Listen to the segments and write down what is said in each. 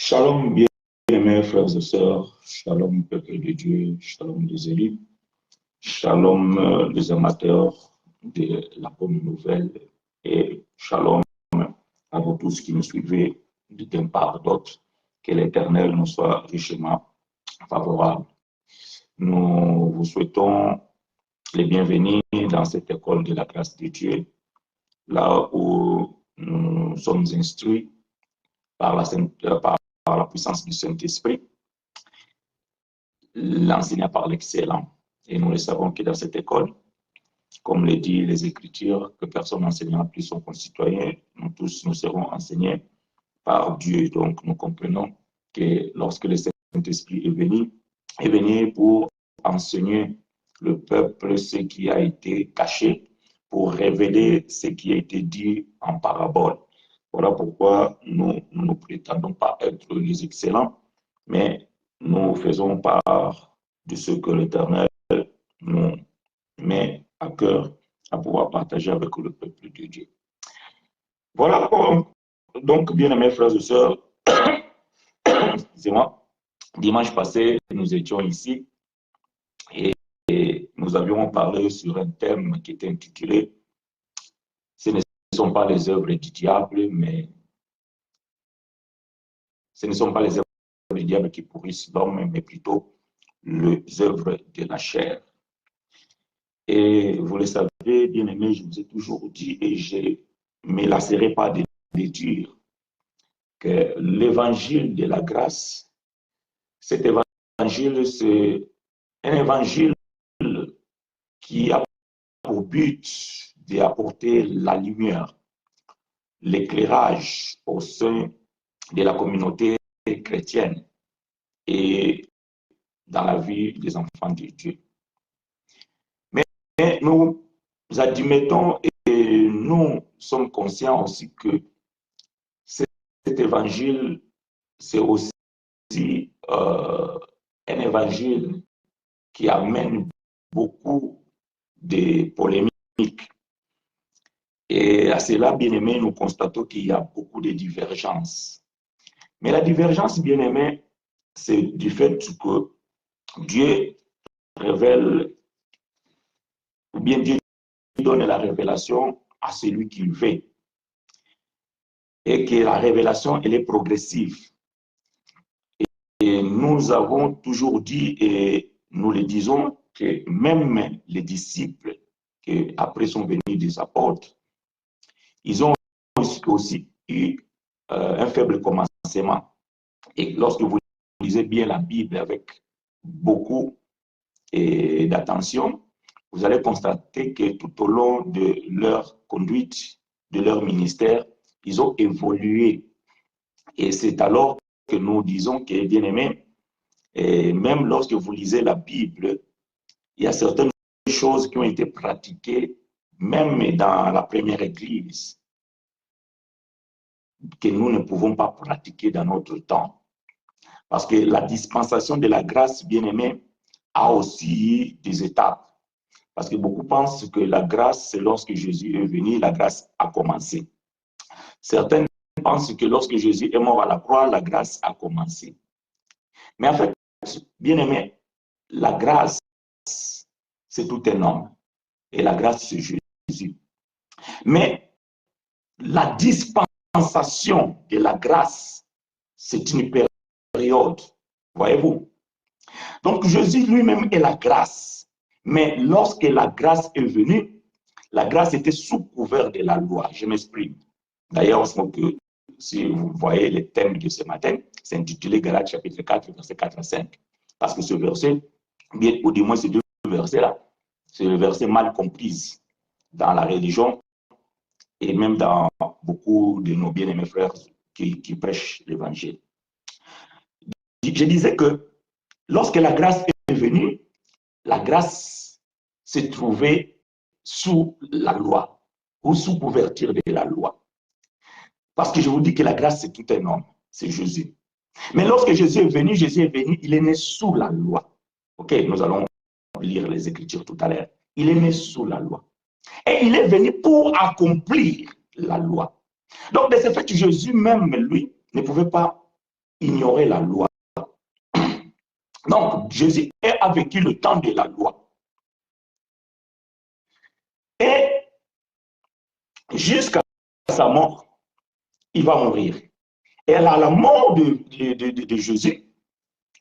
Shalom, bien-aimés frères et sœurs, shalom, peuple de Dieu, shalom des élus, shalom les amateurs de la bonne nouvelle et shalom à vous tous qui nous suivez d'un part d'autre. Que l'Éternel nous soit richement favorable. Nous vous souhaitons les bienvenus dans cette école de la grâce de Dieu, là où nous sommes instruits par la puissance du Saint-Esprit. L'enseignant parle excellent. Et nous le savons que dans cette école, comme le dit les Écritures, que personne n'enseignera plus son concitoyen, nous tous nous serons enseignés par Dieu. Donc nous comprenons que lorsque le Saint-Esprit est venu pour enseigner le peuple ce qui a été caché, pour révéler ce qui a été dit en parabole. Voilà pourquoi nous ne prétendons pas être les excellents, mais nous faisons part de ce que l'Éternel nous met à cœur à pouvoir partager avec le peuple de Dieu. Voilà, donc, bien-aimés frères et sœurs, excusez-moi, dimanche passé, nous étions ici et nous avions parlé sur un thème qui était intitulé « Ce ne sont pas les œuvres du diable, mais ce ne sont pas les œuvres du diable qui pourrissent l'homme, mais plutôt les œuvres de la chair. » Et vous le savez, bien-aimés, je vous ai toujours dit et je ne me lasserai pas de dire que l'évangile de la grâce, cet évangile, c'est un évangile qui a pour but d'apporter la lumière, l'éclairage au sein de la communauté chrétienne et dans la vie des enfants de Dieu. Mais nous admettons et nous sommes conscients aussi que cet évangile, c'est aussi un évangile qui amène beaucoup de polémiques. Et à cela, bien-aimés, nous constatons qu'il y a beaucoup de divergences. Mais la divergence, bien-aimés, c'est du fait que Dieu révèle, ou bien Dieu donne la révélation à celui qu'il veut. Et que la révélation, elle est progressive. Et nous avons toujours dit, et nous le disons, que même les disciples, qui après sont venus des apôtres, ils ont aussi eu un faible commencement. Et lorsque vous lisez bien la Bible avec beaucoup d'attention, vous allez constater que tout au long de leur conduite, de leur ministère, ils ont évolué. Et c'est alors que nous disons que, bien aimé, même lorsque vous lisez la Bible, il y a certaines choses qui ont été pratiquées, même dans la première Église, que nous ne pouvons pas pratiquer dans notre temps. Parce que la dispensation de la grâce, bien aimée, a aussi des étapes. Parce que beaucoup pensent que la grâce, c'est lorsque Jésus est venu, la grâce a commencé. Certains pensent que lorsque Jésus est mort à la croix, la grâce a commencé. Mais en fait, bien aimé, la grâce, c'est tout un homme. Et la grâce, c'est Jésus. Mais la dispensation de la grâce, c'est une période. Voyez-vous? Donc, Jésus lui-même est la grâce. Mais lorsque la grâce est venue, la grâce était sous couvert de la loi. Je m'exprime. D'ailleurs, si vous voyez le thème de ce matin, c'est intitulé Galates chapitre 4, verset 4 à 5. Parce que ce verset, bien, ou du moins ces deux versets-là, c'est le verset mal compris dans la religion et même dans beaucoup de nos bien-aimés frères qui prêchent l'évangile. Je disais que lorsque la grâce est venue, la grâce s'est trouvée sous la loi ou sous couverture de la loi. Parce que je vous dis que la grâce, c'est tout un homme, c'est Jésus. Mais lorsque Jésus est venu, il est né sous la loi. Ok, nous allons lire les Écritures tout à l'heure. Il est né sous la loi. Et il est venu pour accomplir la loi. Donc, de ce fait, Jésus même, lui, ne pouvait pas ignorait la loi. Donc, Jésus a vécu le temps de la loi. Et jusqu'à sa mort, il va mourir. Et à la mort de Jésus,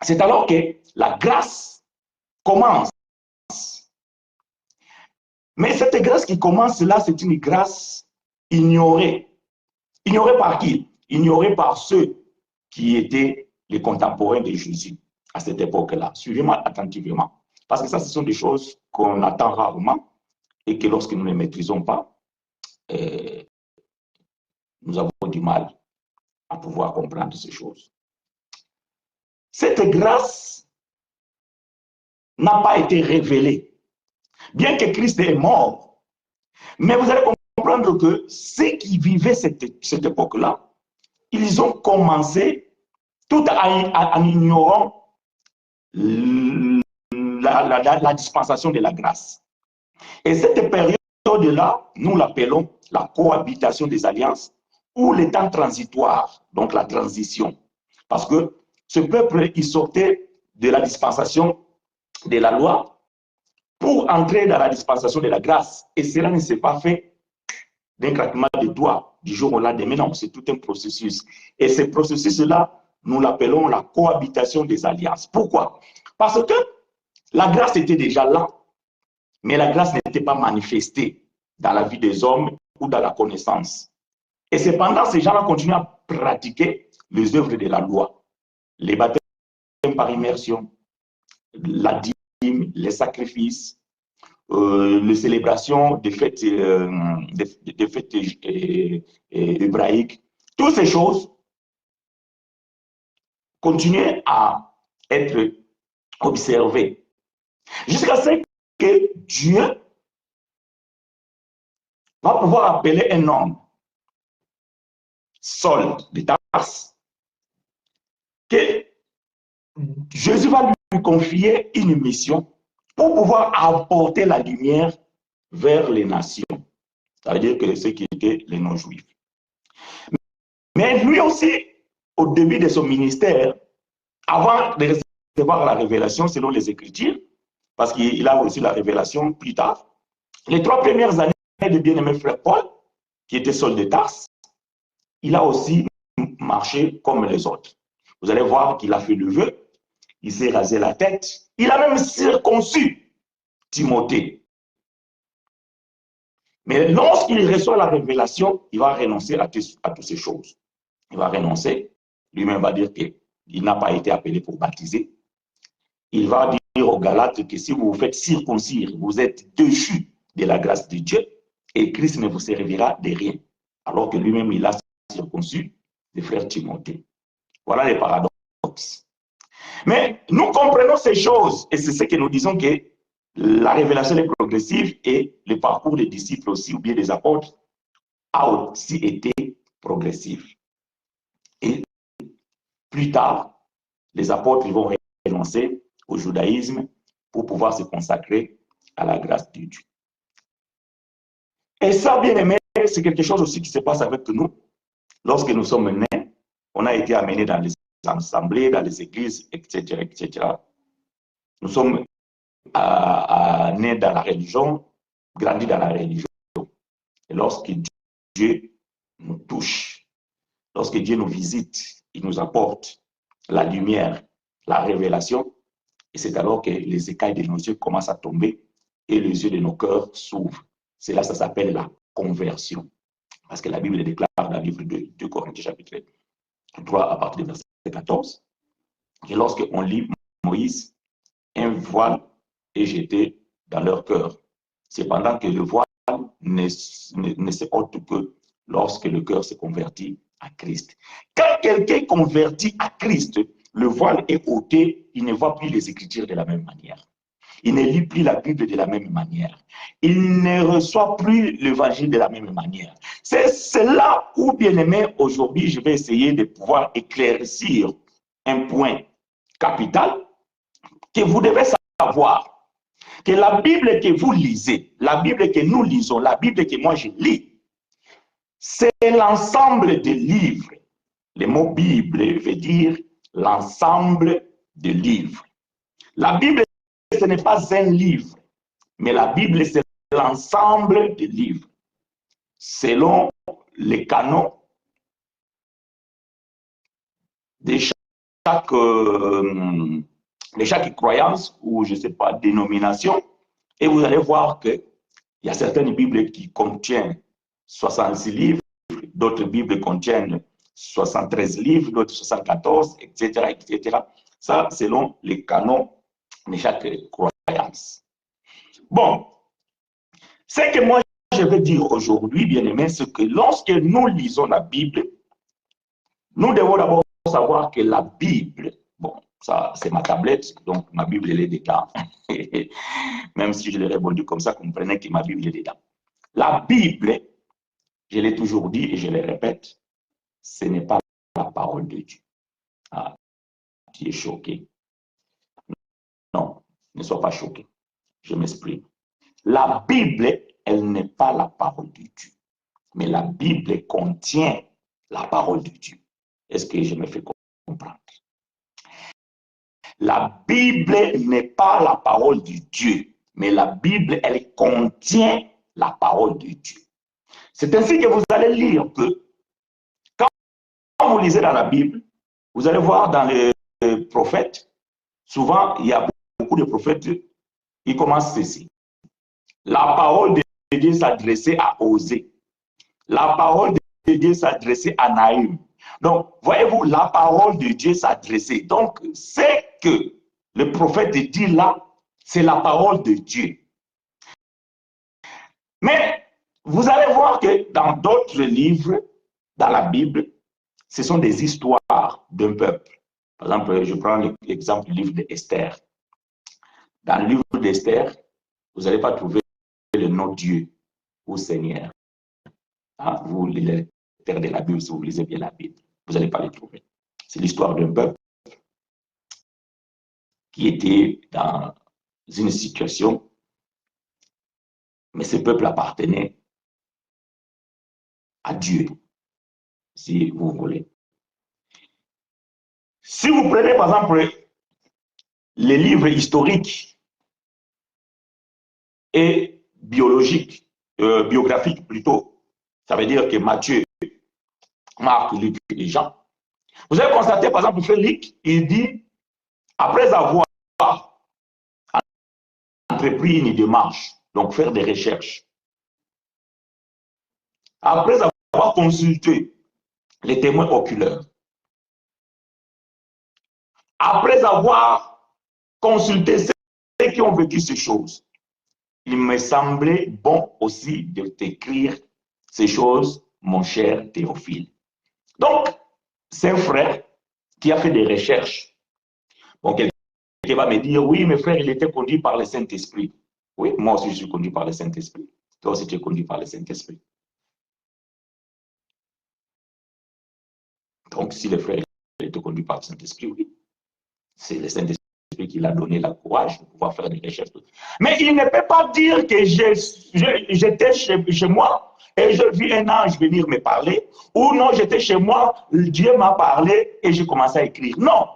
c'est alors que la grâce commence. Mais cette grâce qui commence là, c'est une grâce ignorée. Ignorée par qui? Ignorée par ceux qui étaient les contemporains de Jésus à cette époque-là. Suivez-moi attentivement. Parce que ça, ce sont des choses qu'on attend rarement et que lorsque nous ne maîtrisons pas, nous avons du mal à pouvoir comprendre ces choses. Cette grâce n'a pas été révélée. Bien que Christ est mort, mais vous allez comprendre que ceux qui vivaient cette époque-là, ils ont commencé tout en ignorant la dispensation de la grâce. Et cette période-là, nous l'appelons la cohabitation des alliances ou les temps transitoires, donc la transition. Parce que ce peuple, il sortait de la dispensation de la loi pour entrer dans la dispensation de la grâce. Et cela ne s'est pas fait d'un claquement de doigts du jour au lendemain. Non, c'est tout un processus. Et ce processus-là, nous l'appelons la cohabitation des alliances. Pourquoi? Parce que la grâce était déjà là, mais la grâce n'était pas manifestée dans la vie des hommes ou dans la connaissance. Et cependant, ces gens-là continuent à pratiquer les œuvres de la loi. Les baptêmes par immersion, la dîme, les sacrifices, les célébrations des fêtes, hébraïques, toutes ces choses continuent à être observées jusqu'à ce que Dieu va pouvoir appeler un homme, Saul de Tarse, que Jésus va lui confier une mission pour pouvoir apporter la lumière vers les nations. Ça veut dire que ceux qui étaient les non-juifs. Mais lui aussi, au début de son ministère, avant de recevoir la révélation selon les Écritures, parce qu'il a reçu la révélation plus tard, les 3 premières années de bien-aimé frère Paul, qui était Saul de Tarse, il a aussi marché comme les autres. Vous allez voir qu'il a fait le vœu, il s'est rasé la tête, il a même circoncis Timothée. Mais lorsqu'il reçoit la révélation, il va renoncer à toutes ces choses. Il va renoncer, lui-même va dire qu'il n'a pas été appelé pour baptiser. Il va dire aux Galates que si vous vous faites circoncire, vous êtes déchus de la grâce de Dieu et Christ ne vous servira de rien. Alors que lui-même, il a circoncis le frère Timothée. Voilà les paradoxes. Mais nous comprenons ces choses et c'est ce que nous disons que la révélation est progressive et le parcours des disciples aussi, ou bien des apôtres, a aussi été progressif. Et plus tard, les apôtres vont renoncer au judaïsme pour pouvoir se consacrer à la grâce de Dieu. Et ça, bien aimé, c'est quelque chose aussi qui se passe avec nous. Lorsque nous sommes nés, on a été amenés dans les assemblées, dans les églises, etc., etc. Nous sommes nés dans la religion, grandis dans la religion. Et lorsque Dieu nous touche, lorsque Dieu nous visite, il nous apporte la lumière, la révélation, et c'est alors que les écailles de nos yeux commencent à tomber et les yeux de nos cœurs s'ouvrent. C'est là que ça s'appelle la conversion. Parce que la Bible déclare dans le livre de 2 Corinthiens chapitre 3 à partir du verset 14, que lorsqu'on lit Moïse, un voile est jeté dans leur cœur. Cependant que le voile ne se ôte que lorsque le cœur se convertit à Christ. Quand quelqu'un est converti à Christ, le voile est ôté, il ne voit plus les Écritures de la même manière. Il ne lit plus la Bible de la même manière. Il ne reçoit plus l'Évangile de la même manière. C'est là où, bien aimé, aujourd'hui, je vais essayer de pouvoir éclaircir un point capital que vous devez savoir. Que la Bible que vous lisez, la Bible que nous lisons, la Bible que moi je lis, c'est l'ensemble des livres. Le mot Bible veut dire l'ensemble des livres. La Bible, ce n'est pas un livre, mais la Bible, c'est l'ensemble des livres, selon les canons de chaque croyance ou, je ne sais pas, dénomination. Et vous allez voir qu'il y a certaines Bibles qui contiennent 66 livres, d'autres Bibles contiennent 73 livres, d'autres 74, etc., etc. Ça, selon les canons de chaque croyance. Bon, ce que moi je veux dire aujourd'hui, bien aimé, c'est que lorsque nous lisons la Bible, nous devons d'abord savoir que la Bible, bon, ça c'est ma tablette, donc ma Bible elle est dedans. Même si je l'ai répondu comme ça, comprenez que ma Bible est dedans. La Bible, je l'ai toujours dit et je le répète, ce n'est pas la parole de Dieu. Ah, tu es choqué. Non, ne sois pas choqué. Je m'exprime. La Bible, elle n'est pas la parole de Dieu. Mais la Bible contient la parole de Dieu. Est-ce que je me fais comprendre? La Bible n'est pas la parole de Dieu, mais la Bible, elle contient la parole de Dieu. C'est ainsi que vous allez lire que quand vous lisez dans la Bible, vous allez voir dans les prophètes, souvent il y a beaucoup de prophètes, ils commencent ceci. La parole de Dieu s'adressait à Osée. La parole de Dieu s'adressait à Naïm. Donc, voyez-vous, la parole de Dieu s'adressait. Donc, c'est que le prophète dit là, c'est la parole de Dieu. Mais vous allez voir que dans d'autres livres, dans la Bible, ce sont des histoires d'un peuple. Par exemple, je prends l'exemple du livre d'Esther. Dans le livre d'Esther, vous n'allez pas trouver le nom Dieu ou Seigneur. Ah, vous, les lecteurs de la Bible, si vous lisez bien la Bible, vous n'allez pas le trouver. C'est l'histoire d'un peuple qui était dans une situation, mais ce peuple appartenait à Dieu, si vous voulez. Si vous prenez par exemple les livres historiques et biologiques, biographiques plutôt, ça veut dire que Matthieu, Marc, Luc et Jean, vous allez constater par exemple que Luc, il dit, après avoir entrepris une démarche, donc faire des recherches, après avoir consulté les témoins oculaires, après avoir consulté ceux qui ont vécu ces choses, il me semblait bon aussi de t'écrire ces choses, mon cher Théophile. Donc, c'est un frère qui a fait des recherches. Bon, quelqu'un va me dire, oui, mes frères, il était conduit par le Saint-Esprit. Oui, moi aussi, je suis conduit par le Saint-Esprit. Toi aussi, tu es conduit par le Saint-Esprit. Donc, si le frère était conduit par le Saint-Esprit, oui, c'est le Saint-Esprit qui l'a donné le courage de pouvoir faire des recherches. Mais il ne peut pas dire que j'étais chez moi et je vis un ange venir me parler, ou non, j'étais chez moi, Dieu m'a parlé et j'ai commencé à écrire. Non.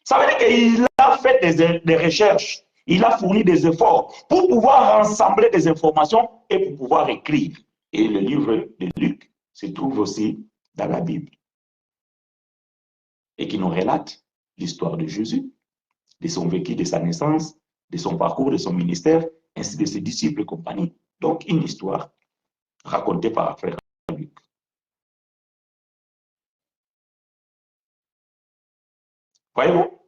Ça veut dire qu'il a fait des recherches, il a fourni des efforts pour pouvoir rassembler des informations et pour pouvoir écrire. Et le livre de Luc se trouve aussi dans la Bible et qui nous relate l'histoire de Jésus, de son vécu, de sa naissance, de son parcours, de son ministère, ainsi de ses disciples et compagnie. Donc, une histoire racontée par frère Luc. Voyez-vous?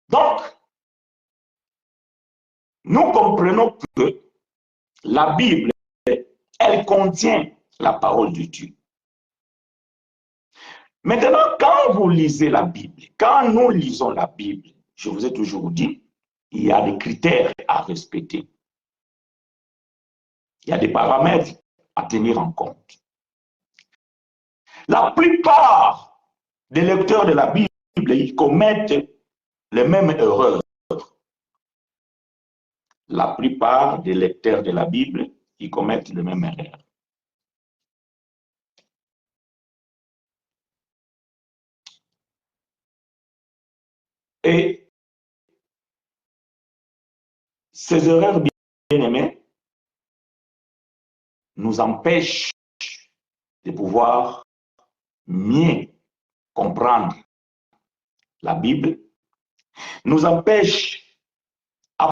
Donc, nous comprenons que la Bible, elle contient la parole de Dieu. Maintenant, quand vous lisez la Bible, quand nous lisons la Bible, je vous ai toujours dit, il y a des critères à respecter. Il y a des paramètres à tenir en compte. La plupart des lecteurs de la Bible, ils commettent les mêmes erreurs. La plupart des lecteurs de la Bible, ils commettent les mêmes erreurs. Et ces erreurs, bien-aimés, nous empêchent de pouvoir mieux comprendre la Bible, nous empêchent à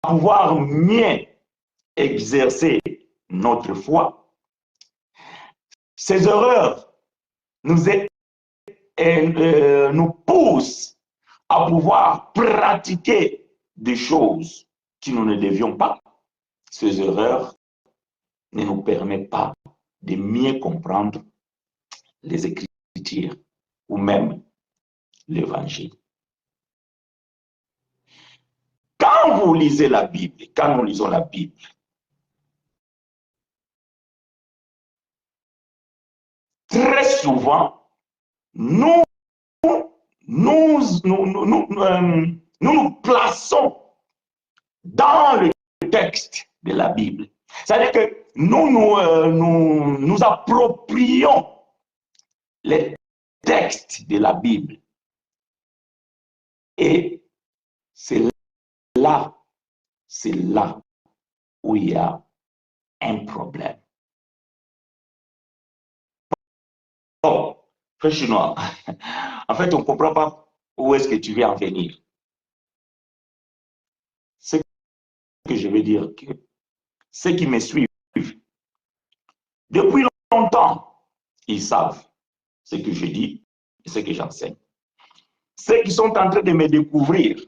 pouvoir mieux exercer notre foi. Ces erreurs nous poussent à pouvoir pratiquer des choses que nous ne devions pas. Ces erreurs ne nous permettent pas de mieux comprendre les Écritures ou même l'Évangile. Quand vous lisez la Bible, quand nous lisons la Bible, très souvent, nous nous plaçons dans le texte de la Bible. C'est-à-dire que nous approprions les textes de la Bible. Et c'est là où il y a un problème. Bon, frère chinois, en fait, on ne comprend pas où est-ce que tu veux en venir. Ce que je veux dire, que ceux qui me suivent, depuis longtemps, ils savent ce que je dis et ce que j'enseigne. Ceux qui sont en train de me découvrir,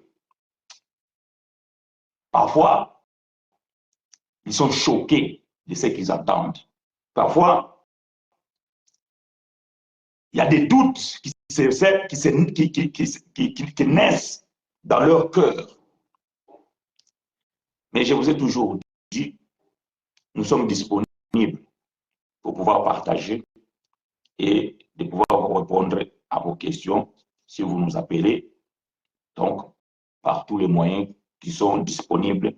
parfois, ils sont choqués de ce qu'ils entendent. Parfois, il y a des doutes qui naissent dans leur cœur. Mais je vous ai toujours dit, nous sommes disponibles pour pouvoir partager et de pouvoir vous répondre à vos questions si vous nous appelez. Donc, par tous les moyens qui sont disponibles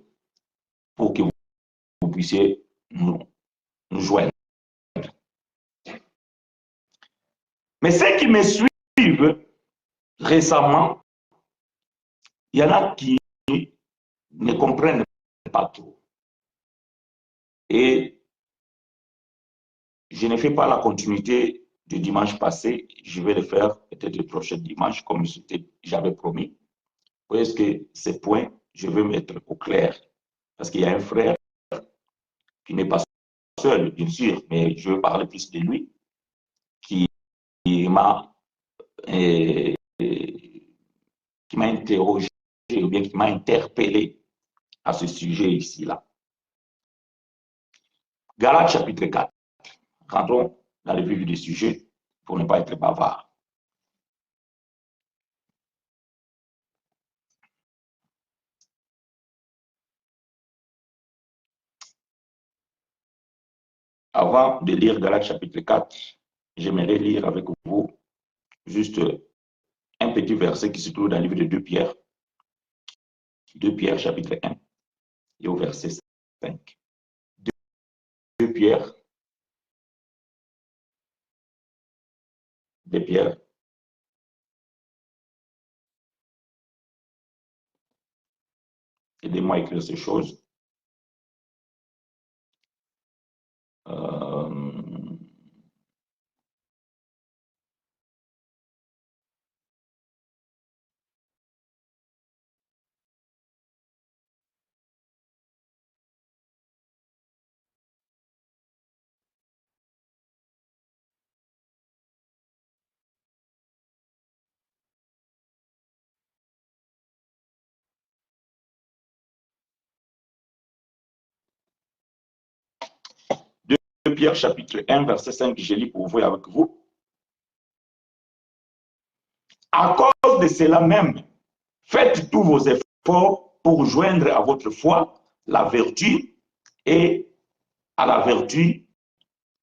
pour que vous puissiez nous joindre. Mais ceux qui me suivent récemment, il y en a qui ne comprennent pas trop. Et je ne fais pas la continuité du dimanche passé, je vais le faire peut-être le prochain dimanche, comme j'avais promis. Parce que ces points, je veux mettre au clair. Parce qu'il y a un frère qui n'est pas seul, bien sûr, mais je veux parler plus de lui, qui m'a interrogé ou bien qui m'a interpellé à ce sujet ici-là. Galates chapitre 4. Rentrons dans le vif du sujet pour ne pas être bavard. Avant de lire Galates chapitre 4, j'aimerais lire avec vous juste un petit verset qui se trouve dans le livre de 2 Pierre. 2 Pierre chapitre 1 et au verset 5. 2 Pierre. 2 Pierre. Aidez-moi à écrire ces choses. 2 Pierre chapitre 1, verset 5, je lis pour vous et avec vous. À cause de cela même, faites tous vos efforts pour joindre à votre foi la vertu et à la vertu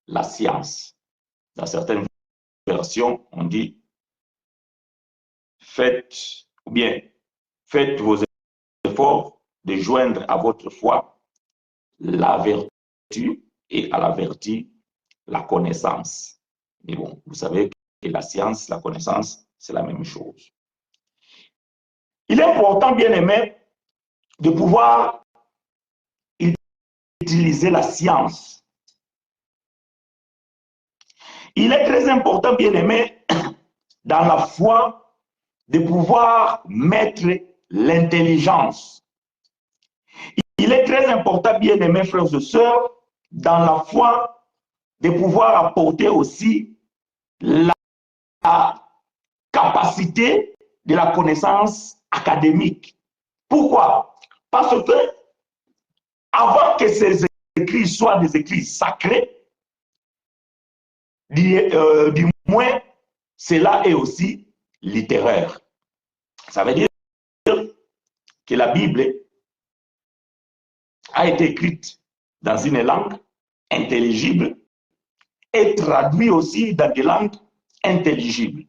la science. Dans certaines versions, on dit faites vos efforts de joindre à votre foi la vertu et à la vertu la connaissance. Mais bon, vous savez que la science, la connaissance, c'est la même chose. Il est important, bien aimé, de pouvoir utiliser la science. Il est très important, bien aimé, dans la foi, de pouvoir mettre l'intelligence. Il est très important, bien aimé, frères et sœurs, dans la foi, de pouvoir apporter aussi la capacité de la connaissance académique. Pourquoi? Parce que avant que ces écrits soient des écrits sacrés, du moins, cela est aussi littéraire. Ça veut dire que la Bible a été écrite dans une langue intelligible et traduite aussi dans des langues intelligibles.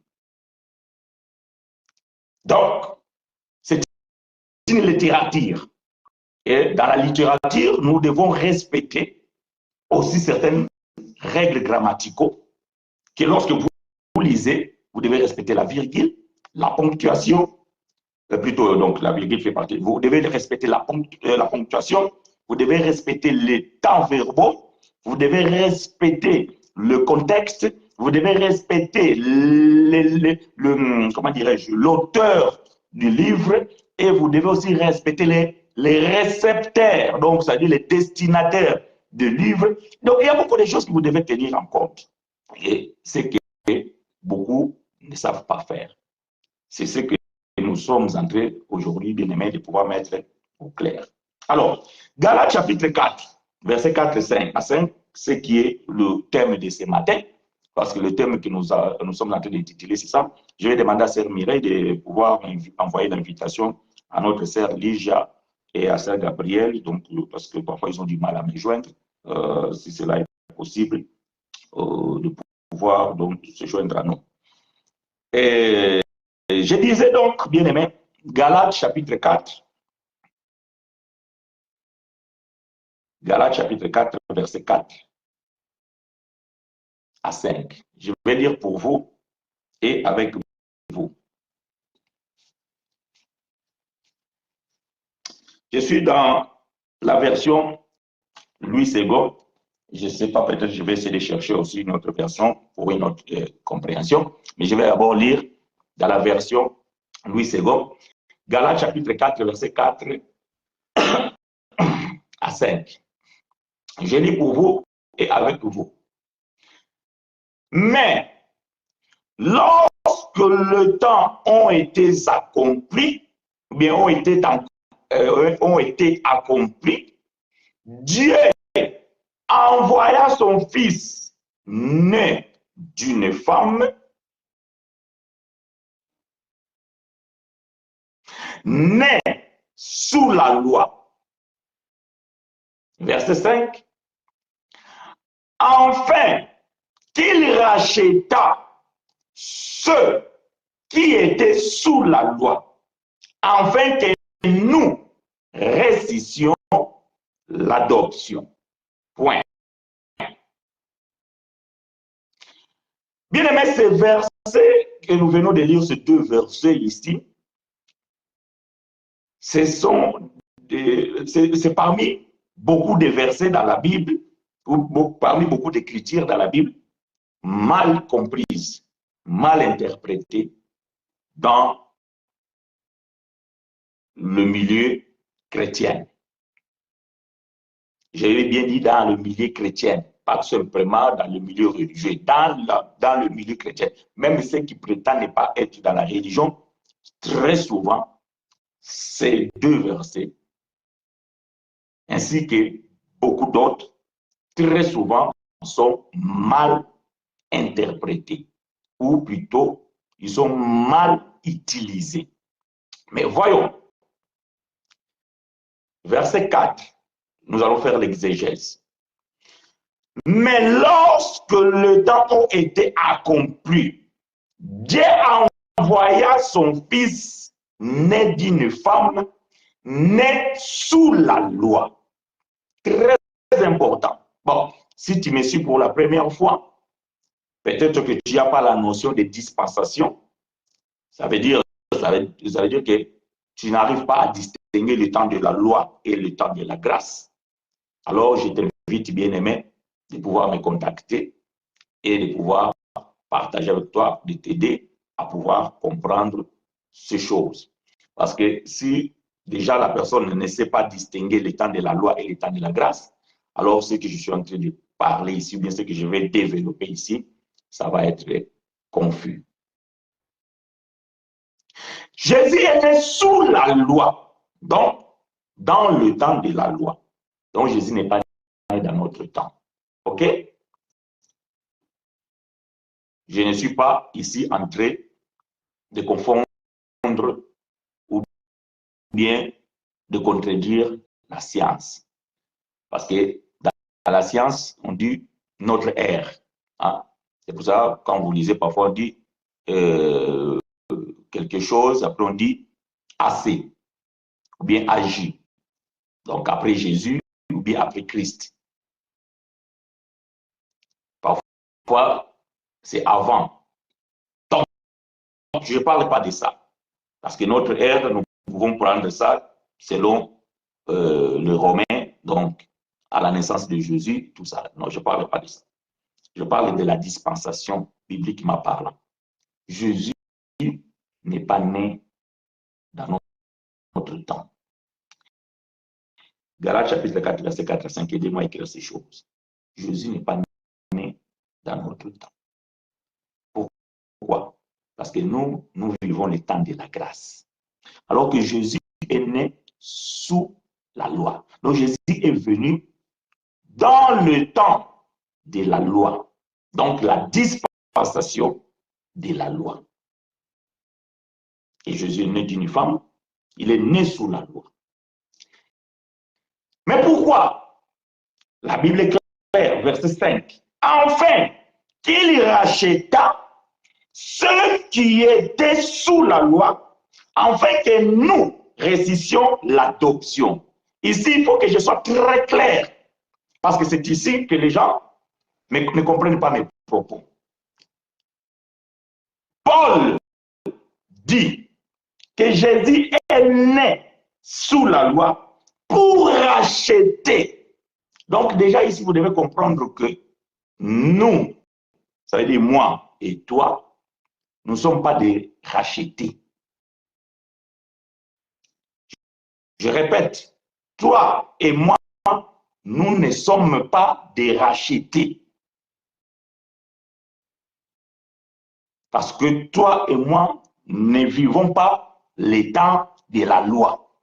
Donc, c'est une littérature. Et dans la littérature, nous devons respecter aussi certaines règles grammaticales que lorsque vous lisez, vous devez respecter la virgule, la ponctuation, plutôt, donc la virgule fait partie. Vous devez respecter la ponctuation, vous devez respecter les temps verbaux, vous devez respecter le contexte, vous devez respecter comment dirais-je, l'auteur du livre, et vous devez aussi respecter les récepteurs, donc c'est-à-dire les destinataires du livre. Donc il y a beaucoup de choses que vous devez tenir en compte. Et c'est que beaucoup ne savent pas faire. C'est ce que nous sommes en train aujourd'hui, bien aimés, de pouvoir mettre au clair. Alors, Galates chapitre 4, versets 4, 5 à 5, ce qui est le thème de ce matin, parce que le thème que nous sommes en train d'intituler, c'est ça. Je vais demander à Sœur Mireille de pouvoir envoyer l'invitation à notre Sœur Lygia et à Sœur Gabrielle, donc, parce que parfois ils ont du mal à me joindre, si cela est possible, de pouvoir donc se joindre à nous. Et je disais donc, bien aimé, Galates chapitre 4, Galates chapitre 4, verset 4 à 5. Je vais lire pour vous et avec vous. Je suis dans la version Louis Segond. Je ne sais pas, peut-être je vais essayer de chercher aussi une autre version pour une autre compréhension. Mais je vais d'abord lire dans la version Louis Segond. Galates chapitre 4, verset 4 à 5. Je lis pour vous et avec vous. Mais lorsque le temps ont été accomplis, bien ont été accomplis, Dieu envoya son fils né d'une femme, né sous la loi. Verset 5. Enfin, qu'il racheta ceux qui étaient sous la loi, afin que nous ressuscions l'adoption. Point. Bien aimé, ces versets que nous venons de lire, ces deux versets ici, c'est parmi beaucoup de versets dans la Bible, ou parmi beaucoup d'écritures dans la Bible, mal comprises, mal interprétées dans le milieu chrétien. J'ai bien dit dans le milieu chrétien, pas simplement dans le milieu religieux, dans le milieu chrétien. Même ceux qui prétendent ne pas être dans la religion, très souvent, ces deux versets, ainsi que beaucoup d'autres, très souvent, sont mal interprétés, ou plutôt, ils sont mal utilisés. Mais voyons, verset 4, nous allons faire l'exégèse. Mais lorsque le temps a été accompli, Dieu envoya son fils né d'une femme, né sous la loi. Très important. Bon, si tu me suis pour la première fois, peut-être que tu n'as pas la notion de dispensation. Ça veut dire que tu n'arrives pas à distinguer le temps de la loi et le temps de la grâce, alors je t'invite, bien-aimé, de pouvoir me contacter et de pouvoir partager avec toi, de t'aider à pouvoir comprendre ces choses. Parce que si déjà la personne ne sait pas distinguer le temps de la loi et le temps de la grâce, alors ce que je suis en train de parler ici, ou bien ce que je vais développer ici, ça va être confus. Jésus est né sous la loi, donc dans le temps de la loi. Donc Jésus n'est pas né dans notre temps. OK? Je ne suis pas ici en train de confondre ou bien de contredire la science. Parce que dans la science, on dit notre ère. Hein? C'est pour ça, quand vous lisez parfois, on dit quelque chose, après on dit assez, ou bien agi. Donc après Jésus, ou bien après Christ. Parfois, c'est avant. Donc, je ne parle pas de ça. Parce que notre ère, nous pouvons prendre ça selon le Romain, donc à la naissance de Jésus, tout ça. Non, je ne parle pas de ça. Je parle de la dispensation bibliquement parlant. Jésus n'est pas né dans notre temps. Galates chapitre 4, verset 4 à 5, aidez-moi à écrire ces choses. Jésus n'est pas né dans notre temps. Pourquoi? Parce que nous vivons le temps de la grâce. Alors que Jésus est né sous la loi. Donc Jésus est venu dans le temps de la loi. Donc la dispensation de la loi. Et Jésus est né d'une femme, il est né sous la loi. Mais pourquoi? La Bible est claire, verset 5. Enfin, qu'il racheta ceux qui étaient sous la loi, afin que nous réussissions l'adoption. Ici, il faut que je sois très clair, parce que c'est ici que les gens ne comprennent pas mes propos. Paul dit que Jésus est né sous la loi pour racheter. Donc déjà ici, vous devez comprendre que nous, ça veut dire moi et toi, nous ne sommes pas des rachetés. Je répète, toi et moi, nous ne sommes pas des rachetés. Parce que toi et moi ne vivons pas les temps de la loi.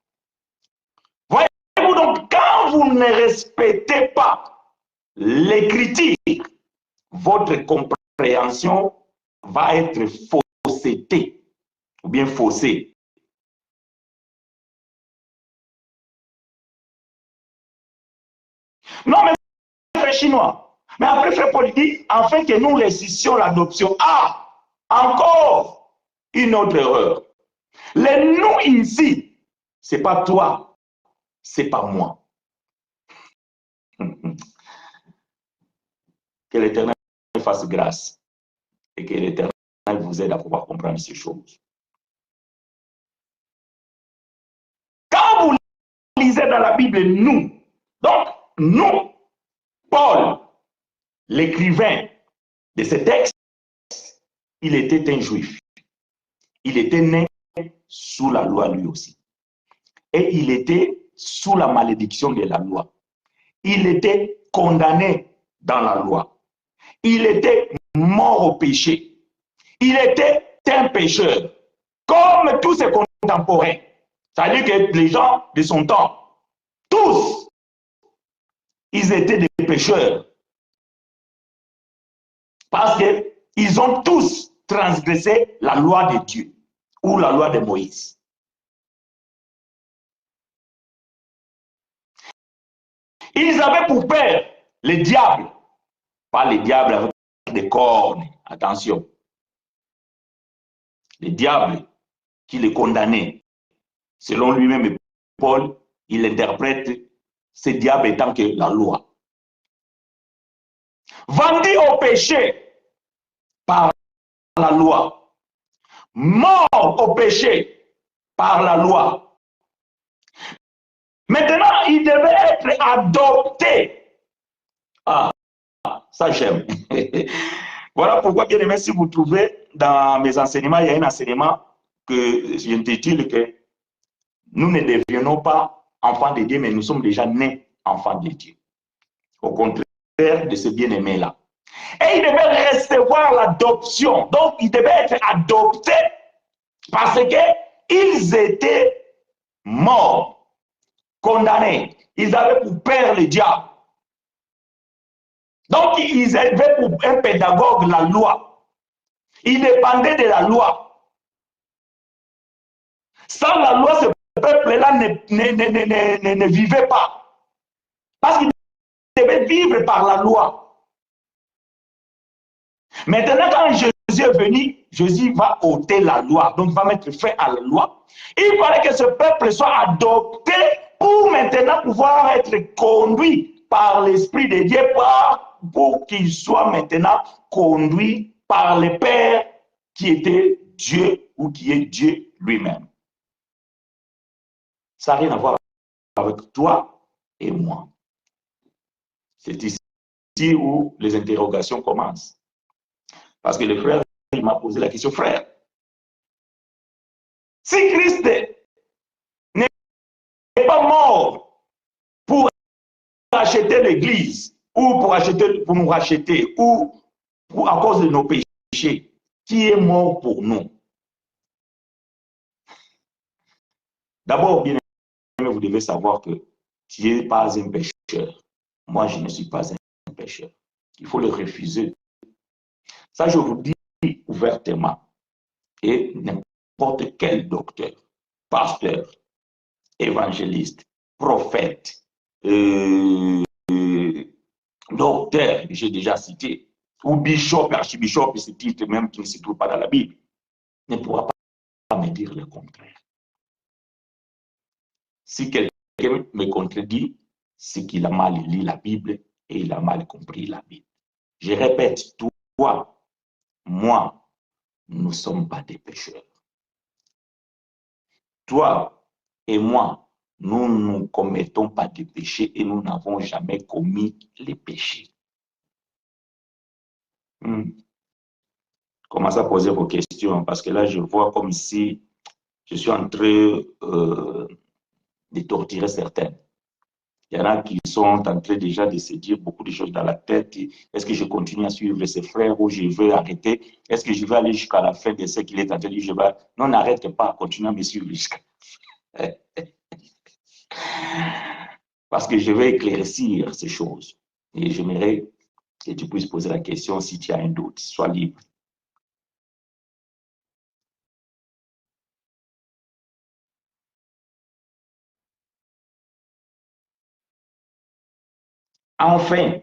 Voyez-vous donc, quand vous ne respectez pas l'écriture, votre compréhension va être faussée ou bien faussée. Non, mais frère chinois, mais après frère Paul dit, afin que nous réussissions l'adoption. Ah, encore une autre erreur. Les nous ici, ce n'est pas toi, ce n'est pas moi. Que l'Éternel fasse grâce et que l'Éternel vous aide à pouvoir comprendre ces choses. Quand vous lisez dans la Bible nous, donc nous, Paul, l'écrivain de ce texte, il était un juif. Il était né sous la loi lui aussi. Et il était sous la malédiction de la loi. Il était condamné dans la loi. Il était mort au péché. Il était un pécheur, comme tous ses contemporains. C'est-à-dire que les gens de son temps, tous, ils étaient des pécheurs. Parce qu'ils ont tous transgressé la loi de Dieu ou la loi de Moïse. Ils avaient pour père les diables, pas les diables avec des cornes, attention. Les diables qui les condamnaient. Selon lui-même, Paul, il interprète ces diables étant que la loi. Vendus au péché par la loi, morts au péché par la loi, Maintenant, il devait être adopté. Ah, ça j'aime. Voilà pourquoi, bien aimé, si vous trouvez dans mes enseignements, il y a un enseignement que j'intitule que nous ne devenons pas enfants de Dieu, mais nous sommes déjà nés enfants de Dieu. Au contraire de ce bien-aimé-là. Et il devait recevoir l'adoption. Donc, il devait être adopté parce qu'ils étaient morts, condamnés. Ils avaient pour père le diable. Donc, ils avaient pour un pédagogue la loi. Ils dépendaient de la loi. Sans la loi, ce peuple-là ne vivait pas. Parce qu'il devait vivre par la loi. Maintenant, quand Jésus est venu, Jésus va ôter la loi, donc va mettre fin à la loi. Il fallait que ce peuple soit adopté pour maintenant pouvoir être conduit par l'Esprit de Dieu, pour qu'il soit maintenant conduit par le Père qui était Dieu ou qui est Dieu lui-même. Ça n'a rien à voir avec toi et moi. C'est ici où les interrogations commencent. Parce que le frère, il m'a posé la question, frère, si Christ n'est pas mort pour acheter l'Église, ou pour nous racheter, ou à cause de nos péchés, qui est mort pour nous? D'abord, bien aimé, vous devez savoir que tu n'es pas un pécheur. Moi, je ne suis pas un pécheur. Il faut le refuser. Ça, je vous dis ouvertement. Et n'importe quel docteur, pasteur, évangéliste, prophète, docteur, j'ai déjà cité, ou bishop, archibishop, ce titre même qui ne se trouve pas dans la Bible, ne pourra pas me dire le contraire. Si quelqu'un me contredit, c'est qu'il a mal lu la Bible et il a mal compris la Bible. Je répète, toi, moi, nous ne sommes pas des pécheurs. Toi et moi, nous ne commettons pas de péchés et nous n'avons jamais commis les péchés. Commencez à poser vos questions parce que là, je vois comme si je suis en train de torturer certains. Il y en a qui sont en train déjà de se dire beaucoup de choses dans la tête. Est-ce que je continue à suivre ces frères ou je veux arrêter? Est-ce que je vais aller jusqu'à la fin de ce qu'il est en train de dire? Non, n'arrête pas, continue à me suivre jusqu'à parce que je vais éclaircir ces choses. Et j'aimerais que tu puisses poser la question si tu as un doute. Sois libre. Enfin,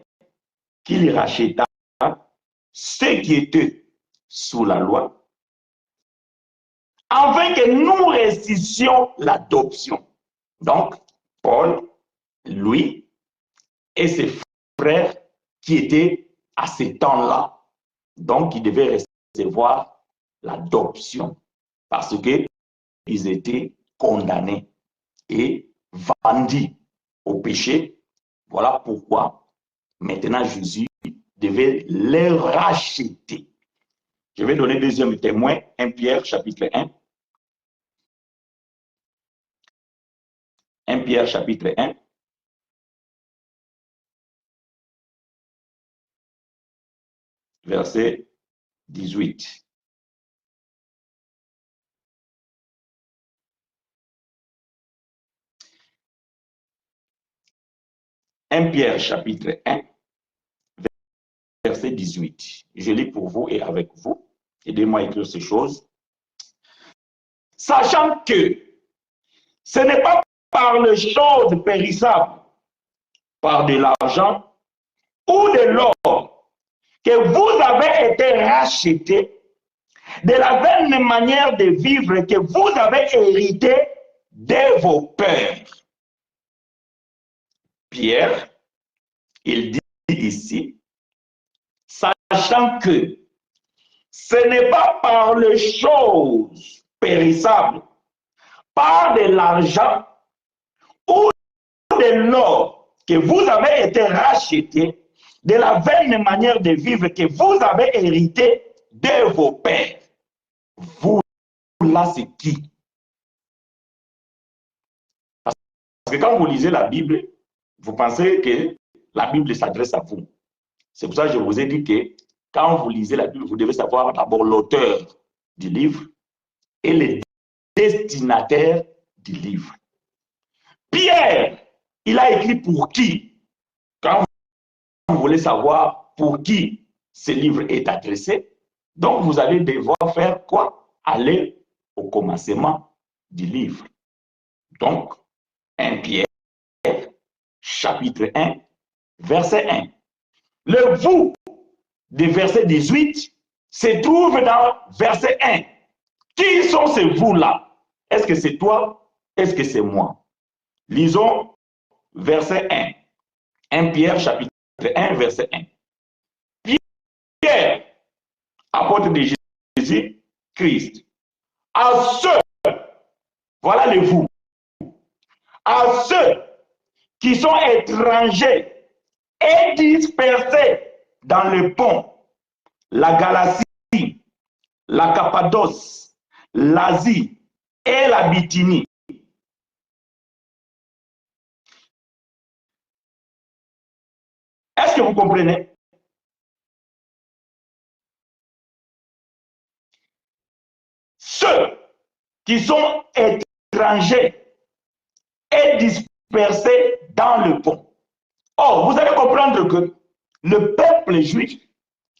qu'il racheta ceux qui étaient sous la loi, afin que nous réussissions l'adoption. Donc, Paul, lui, et ses frères qui étaient à ce temps-là. Donc, ils devaient recevoir l'adoption parce qu'ils étaient condamnés et vendus au péché. Voilà pourquoi maintenant Jésus devait les racheter. Je vais donner deuxième témoin, 1 Pierre chapitre 1. 1 Pierre chapitre 1. Verset 18. Un Pierre chapitre 1, verset 18. Je lis pour vous et avec vous. Aidez-moi à écrire ces choses. Sachant que ce n'est pas par les choses périssables, par de l'argent ou de l'or, que vous avez été rachetés de la vaine manière de vivre que vous avez hérité de vos pères. Pierre, il dit ici, sachant que ce n'est pas par les choses périssables, par de l'argent ou dès lors que vous avez été rachetés de la vaine manière de vivre que vous avez hérité de vos pères. Vous, là, c'est qui? Parce que quand vous lisez la Bible, vous pensez que la Bible s'adresse à vous. C'est pour ça que je vous ai dit que quand vous lisez la Bible, vous devez savoir d'abord l'auteur du livre et le destinataire du livre. Pierre, il a écrit pour qui? Quand vous voulez savoir pour qui ce livre est adressé, donc vous allez devoir faire quoi? Aller au commencement du livre. Donc, 1 Pierre, chapitre 1, verset 1. Le vous du verset 18 se trouve dans verset 1. Qui sont ces vous-là? Est-ce que c'est toi? Est-ce que c'est moi? Lisons verset 1. 1 Pierre, chapitre 1, verset 1. Pierre, apôtre de Jésus-Christ, à ceux, voilà le vous, à ceux qui sont étrangers et dispersés dans le pont, la Galatie, la Cappadoce, l'Asie et la Bithynie. Est-ce que vous comprenez? Ceux qui sont étrangers et dispersés dans le pont. Or, vous allez comprendre que le peuple juif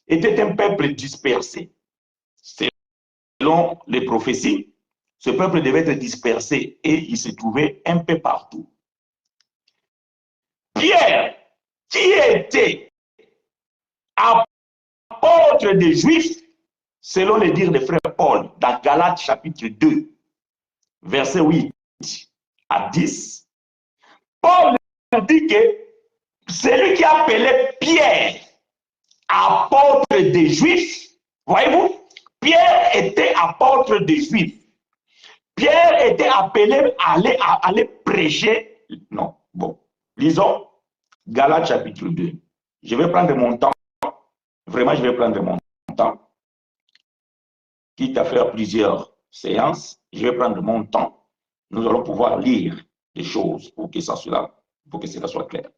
était un peuple dispersé. Selon les prophéties, ce peuple devait être dispersé et il se trouvait un peu partout. Pierre, qui était apôtre des Juifs, selon les dires de frère Paul, dans Galates chapitre 2, verset 8 à 10, Paul dit que celui qui appelait Pierre apôtre des Juifs, voyez-vous, Pierre était apôtre des Juifs. Pierre était appelé à aller prêcher. Non, bon, lisons Galates chapitre 2. Je vais prendre mon temps. Vraiment, je vais prendre mon temps. Quitte à faire plusieurs séances, je vais prendre mon temps. Nous allons pouvoir lire des choses pour que cela soit clair.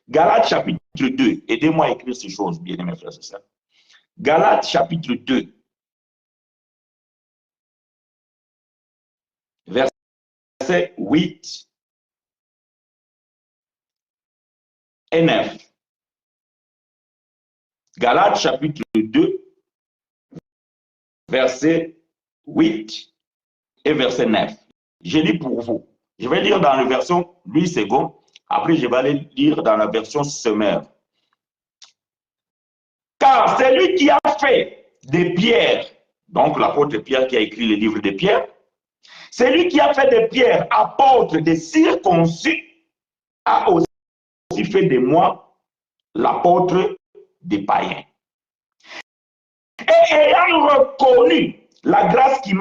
Galates chapitre 2. Aidez-moi à écrire ces choses, bien aimés frères et sœurs. Galates chapitre 2. Verset 8 et 9. Galates chapitre 2, verset 8 et verset 9. Je lis pour vous. Je vais lire dans la version Louis II. Après, je vais aller lire dans la version Semeur. Car celui qui a fait de Pierre, donc l'apôtre Pierre qui a écrit le livre de Pierre, celui qui a fait de Pierre apôtre des circoncis, a aussi fait de moi l'apôtre des païens. Et ayant reconnu la grâce qui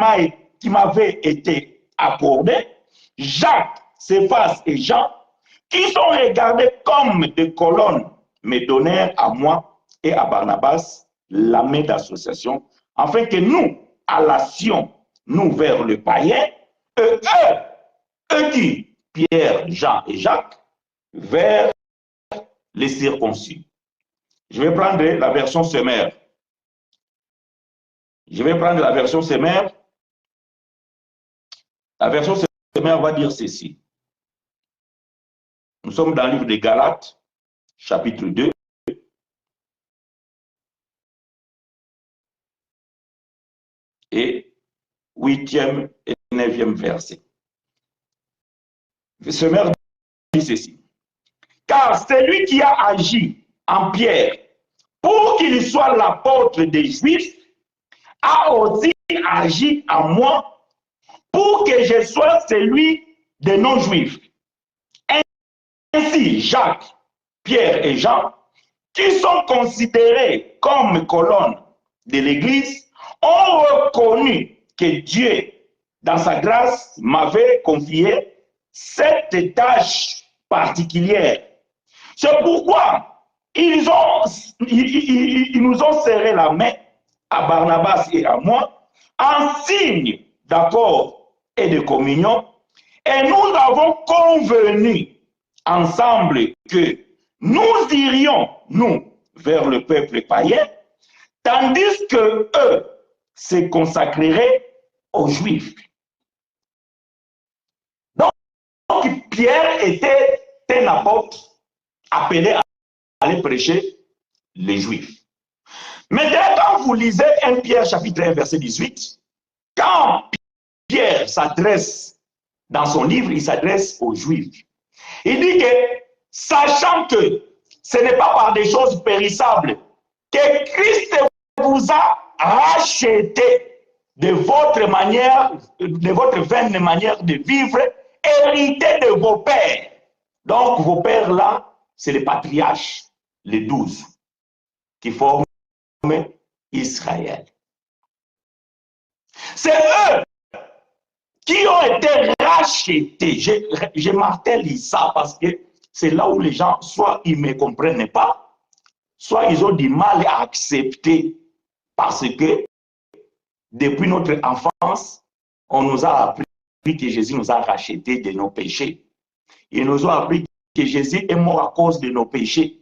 m'avait été accordée, Jacques, Céphas et Jean, qui sont regardés comme des colonnes, me donnèrent à moi et à Barnabas la main d'association, afin que nous allassions nous vers le païen, et eux qui, Pierre, Jean et Jacques, vers les circoncis. Je vais prendre la version Semeur. Je vais prendre la version Semeur. La version Semeur va dire ceci. Nous sommes dans le livre de Galates, chapitre 2. Et 8e et 9e verset. Semeur dit ceci. Car celui qui a agi en Pierre pour qu'il soit l'apôtre des Juifs a aussi agi en moi pour que je sois celui des non-juifs. Ainsi, Jacques, Pierre et Jean, qui sont considérés comme colonnes de l'Église, ont reconnu que Dieu, dans sa grâce, m'avait confié cette tâche particulière. C'est pourquoi ils nous ont serré la main à Barnabas et à moi en signe d'accord et de communion, et nous avons convenu ensemble que nous irions, nous, vers le peuple païen, tandis que eux se consacreraient aux Juifs. Donc, Pierre était un apôtre appelé à aller prêcher les Juifs. Maintenant, quand vous lisez 1 Pierre chapitre 1 verset 18, quand Pierre s'adresse dans son livre, il s'adresse aux Juifs. Il dit que, sachant que ce n'est pas par des choses périssables que Christ vous a racheté de votre manière, de votre vaine manière de vivre, hérité de vos pères. Donc, vos pères là, c'est les patriarches, les 12, qui forment Israël. C'est eux qui ont été rachetés. Je martèle ça parce que c'est là où les gens, soit ils ne me comprennent pas, soit ils ont du mal à accepter parce que depuis notre enfance, on nous a appris que Jésus nous a rachetés de nos péchés. Ils nous ont appris que Jésus est mort à cause de nos péchés.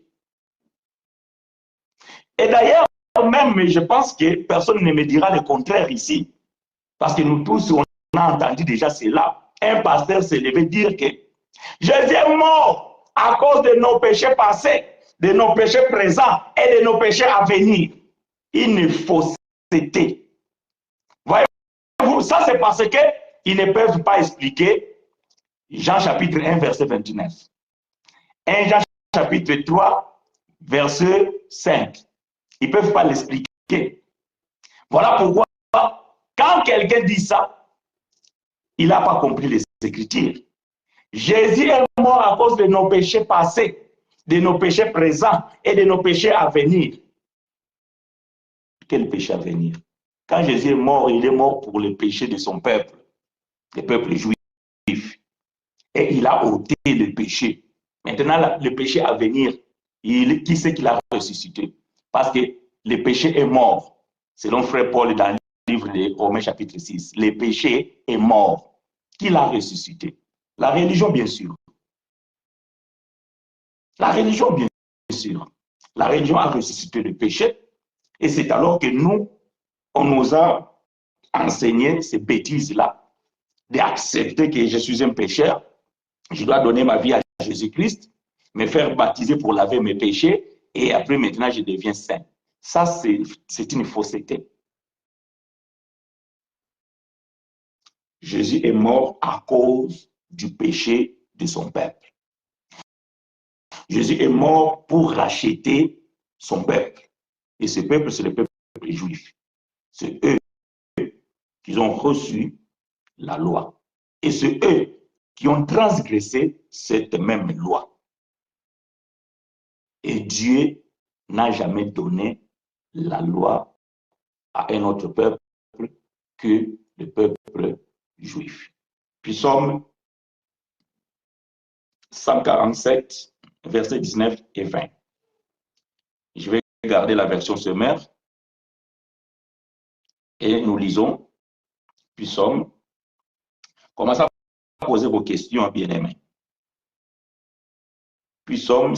Et d'ailleurs, même, je pense que personne ne me dira le contraire ici. Parce que nous tous, on a entendu déjà cela. Un pasteur s'est levé dire que Jésus est mort à cause de nos péchés passés, de nos péchés présents et de nos péchés à venir. Une fausseté. Voyez-vous, ça c'est parce qu'ils ne peuvent pas expliquer Jean chapitre 1, verset 29. 1 Jean chapitre 3, verset 5. Ils ne peuvent pas l'expliquer. Voilà pourquoi, quand quelqu'un dit ça, il n'a pas compris les Écritures. Jésus est mort à cause de nos péchés passés, de nos péchés présents et de nos péchés à venir. Quel péché à venir? Quand Jésus est mort, il est mort pour le péché de son peuple, le peuple juif. Et il a ôté le péché. Maintenant, le péché à venir, qui c'est qui l'a ressuscité? Parce que le péché est mort. Selon Frère Paul dans le livre de Romains chapitre 6, le péché est mort. Qui l'a ressuscité? La religion, bien sûr. La religion, bien sûr. La religion a ressuscité le péché. Et c'est alors que nous, on nous a enseigné ces bêtises-là, d'accepter que je suis un pécheur, je dois donner ma vie à Jésus-Christ, me faire baptiser pour laver mes péchés, et après maintenant je deviens saint. Ça, c'est une fausseté. Jésus est mort à cause du péché de son peuple. Jésus est mort pour racheter son peuple. Et ce peuple, c'est le peuple juif. C'est eux qui ont reçu la loi. Et c'est eux qui ont transgressé cette même loi. Et Dieu n'a jamais donné la loi à un autre peuple que le peuple juif. Puis Psaume 147, versets 19 et 20. Je vais garder la version sommaire et nous lisons Psaume. Commencez à poser vos questions, bien-aimés. Psaume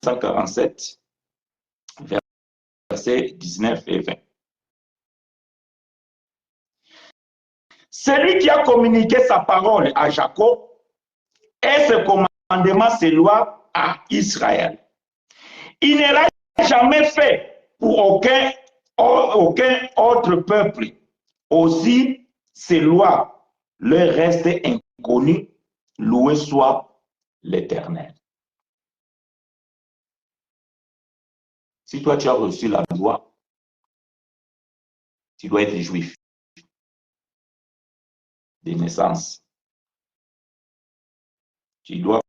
147, versets 19 et 20. Celui qui a communiqué sa parole à Jacob et ses commandements, ses lois à Israël. Il ne l'a jamais fait pour aucun autre peuple. Aussi, ses lois leur restent inconnues. Loué soit l'Éternel. Si toi tu as reçu la loi, tu dois être juif de naissance. Tu dois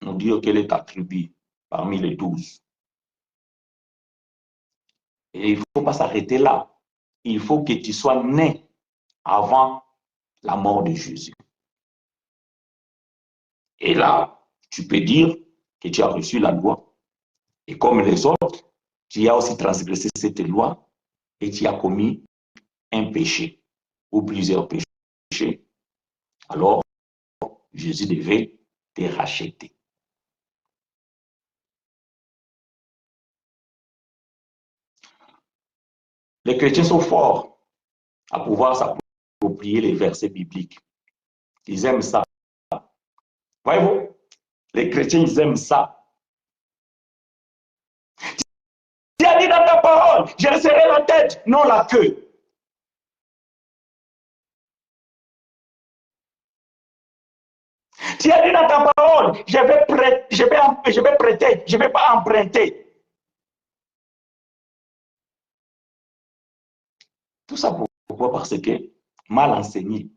nous dire quelle est ta tribu parmi les 12. Et il ne faut pas s'arrêter là. Il faut que tu sois né avant la mort de Jésus. Et là, Tu peux dire que tu as reçu la loi et comme les autres, tu as aussi transgressé cette loi et tu as commis un péché ou plusieurs péchés. Alors, Jésus devait te racheter. Les chrétiens sont forts à pouvoir s'approprier les versets bibliques. Ils aiment ça. Voyez-vous, les chrétiens, ils aiment ça. Tu as dit dans ta parole, je serai la tête, non la queue. Tu as dit dans ta parole, je vais prêter, je ne vais pas emprunter. Tout ça pourquoi? Parce que mal enseigné.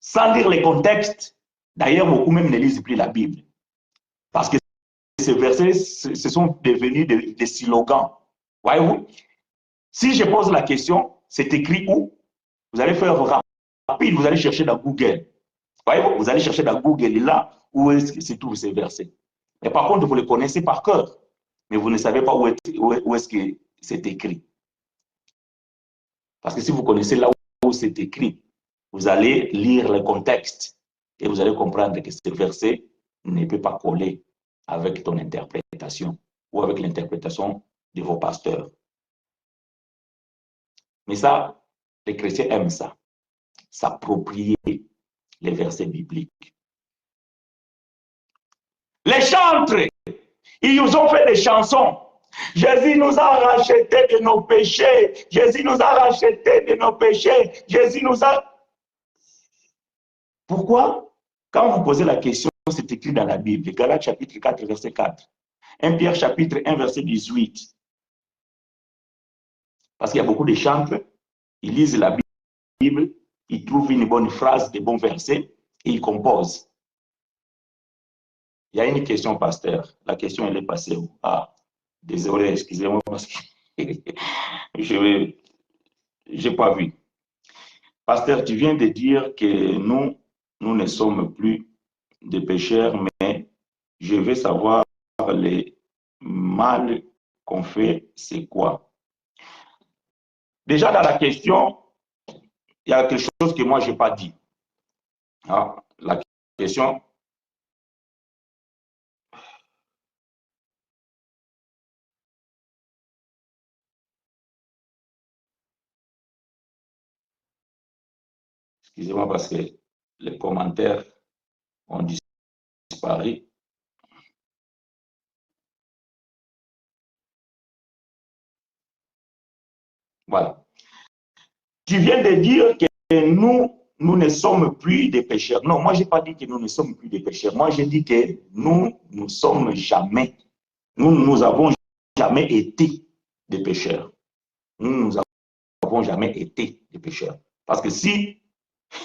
Sans lire les contextes, d'ailleurs, beaucoup même ne lisent plus la Bible. Parce que ces versets, ce sont devenus des slogans. Voyez-vous? Si je pose la question, c'est écrit où? Vous allez faire rapide, vous allez chercher dans Google. Voyez-vous? Vous allez chercher dans Google, et là, où est-ce que se trouvent ces versets? Mais par contre, vous les connaissez par cœur, mais vous ne savez pas où est-ce que c'est écrit. Parce que si vous connaissez là où c'est écrit, vous allez lire le contexte et vous allez comprendre que ce verset ne peut pas coller avec ton interprétation ou avec l'interprétation de vos pasteurs. Mais ça, les chrétiens aiment ça, s'approprier les versets bibliques. Les chantres, ils nous ont fait des chansons. Jésus nous a rachetés de nos péchés. Jésus nous a rachetés de nos péchés. Jésus nous a... Pourquoi? Quand vous posez la question, c'est écrit dans la Bible. Galates chapitre 4, verset 4. 1 Pierre chapitre 1, verset 18. Parce qu'il y a beaucoup de chantres, ils lisent la Bible, ils trouvent une bonne phrase, des bons versets, et ils composent. Il y a une question, pasteur. La question, elle est passée où? Ah, désolé, excusez-moi, parce que je n'ai pas vu. Pasteur, tu viens de dire que nous ne sommes plus des pécheurs, mais je veux savoir les mal qu'on fait, c'est quoi? Déjà, dans la question, il y a quelque chose que moi, je n'ai pas dit. Ah, la question... Excusez-moi parce que les commentaires ont disparu. Voilà. Tu viens de dire que nous ne sommes plus des pécheurs. Non, moi, je n'ai pas dit que nous ne sommes plus des pécheurs. Moi, j'ai dit que nous ne sommes jamais, nous avons jamais été des pécheurs. Nous n'avons jamais été des pécheurs. Parce que si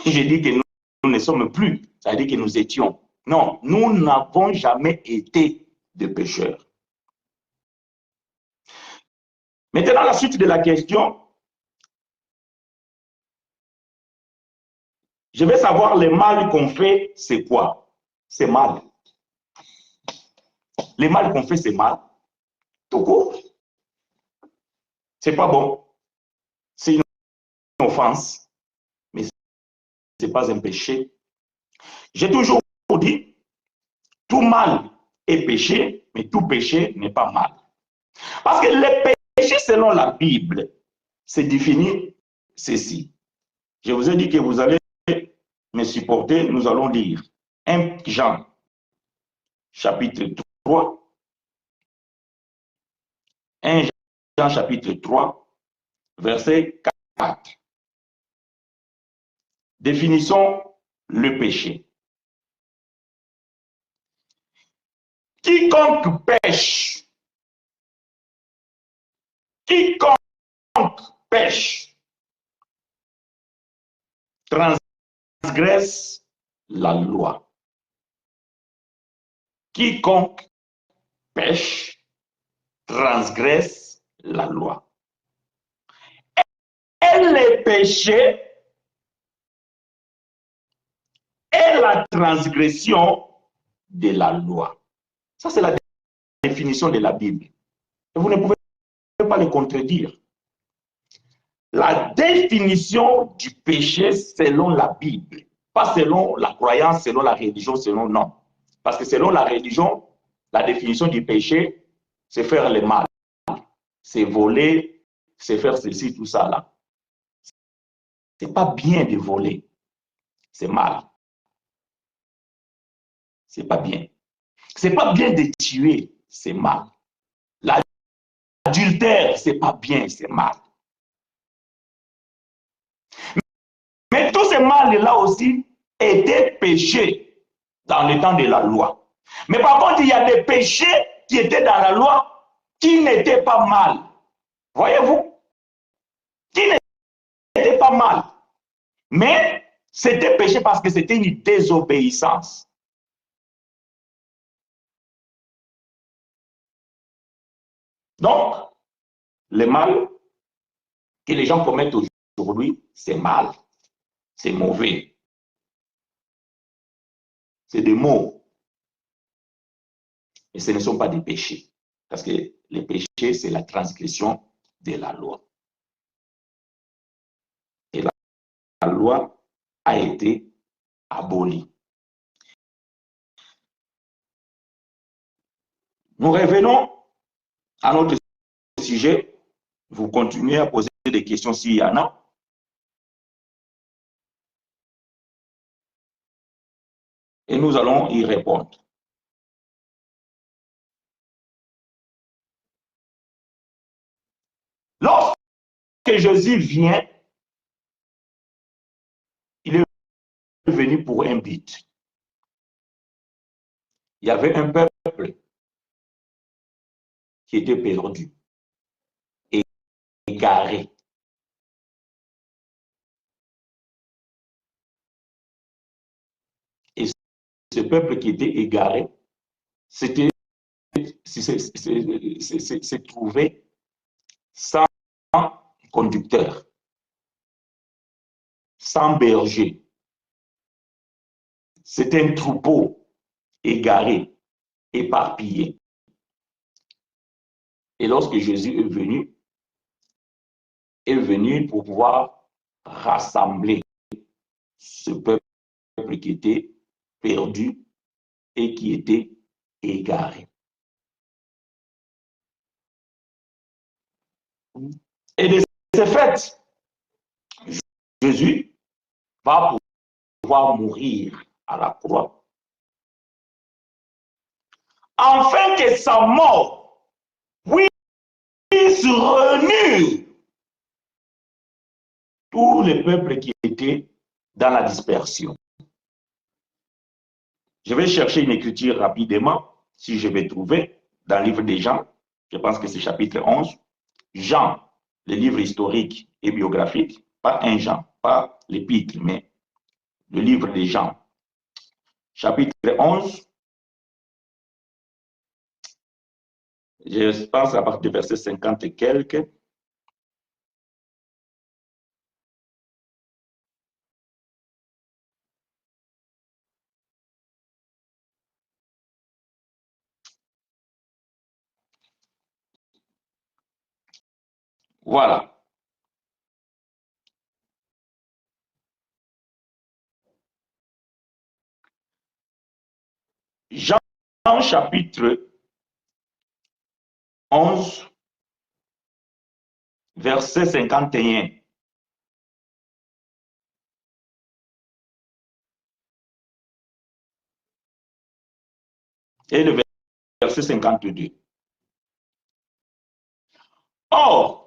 je dis que nous ne sommes plus, ça veut dire que nous étions. Non, nous n'avons jamais été des pécheurs. Maintenant, la suite de la question, je vais savoir le mal qu'on fait, c'est quoi? C'est mal. Le mal qu'on fait, c'est mal. Tout court. C'est pas bon. C'est une offense, mais ce n'est pas un péché. J'ai toujours dit, tout mal est péché, mais tout péché n'est pas mal. Parce que le péché, selon la Bible, c'est défini ceci. Je vous ai dit que vous allez me supporter, nous allons lire 1 Jean, chapitre 3. 1 Jean, chapitre 3, verset 4. Définissons le péché. Quiconque pêche, transgresse la loi. Quiconque pêche, transgresse la loi. Et le péché est la transgression de la loi. Ça, c'est la définition de la Bible. Et vous ne pouvez pas le contredire. La définition du péché selon la Bible, pas selon la croyance, selon la religion, selon non. Parce que selon la religion, la définition du péché, c'est faire le mal, c'est voler, c'est faire ceci, tout ça là. C'est pas bien de voler, c'est mal. C'est pas bien. C'est pas bien de tuer, c'est mal. L'adultère, c'est pas bien, c'est mal. Mais tous ces mâles-là aussi étaient péchés dans le temps de la loi. Mais par contre, il y a des péchés qui étaient dans la loi qui n'étaient pas mal. Voyez-vous? Qui n'étaient pas mal. Mais c'était péché parce que c'était une désobéissance. Donc, le mal que les gens commettent aujourd'hui, c'est mal. C'est mauvais. C'est des mots. Et ce ne sont pas des péchés. Parce que les péchés, c'est la transgression de la loi. Et la loi a été abolie. Nous revenons à notre sujet. Vous continuez à poser des questions s'il y en a. Et nous allons y répondre. Lorsque Jésus vient, il est venu pour un but. Il y avait un peuple qui était perdu, égaré. Et ce peuple qui était égaré, s'est trouvé sans conducteur, sans berger. C'était un troupeau égaré, éparpillé. Et lorsque Jésus est venu pour pouvoir rassembler ce peuple qui était perdu et qui était égaré. Et de ce fait, Jésus va pouvoir mourir à la croix, afin que sa mort puisse réunir tous les peuples qui étaient dans la dispersion. Je vais chercher une écriture rapidement, si je vais trouver, dans le livre des Jean, je pense que c'est chapitre 11. Jean, le livre historique et biographique, pas un Jean, pas l'épître, mais le livre des Jean, chapitre 11, je pense à partir du verset 50 et quelques. Voilà. Jean, chapitre 11, verset 51. Et le verset 52. Or,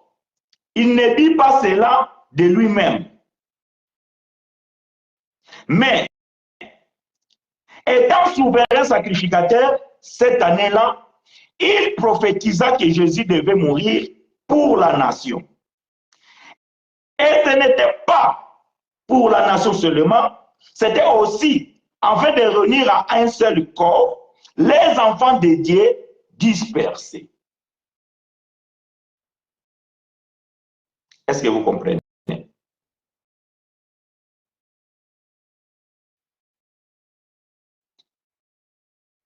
il ne dit pas cela de lui-même, mais étant souverain sacrificateur, cette année-là, il prophétisa que Jésus devait mourir pour la nation. Et ce n'était pas pour la nation seulement, c'était aussi afin de réunir à un seul corps les enfants de Dieu dispersés. Est-ce que vous comprenez?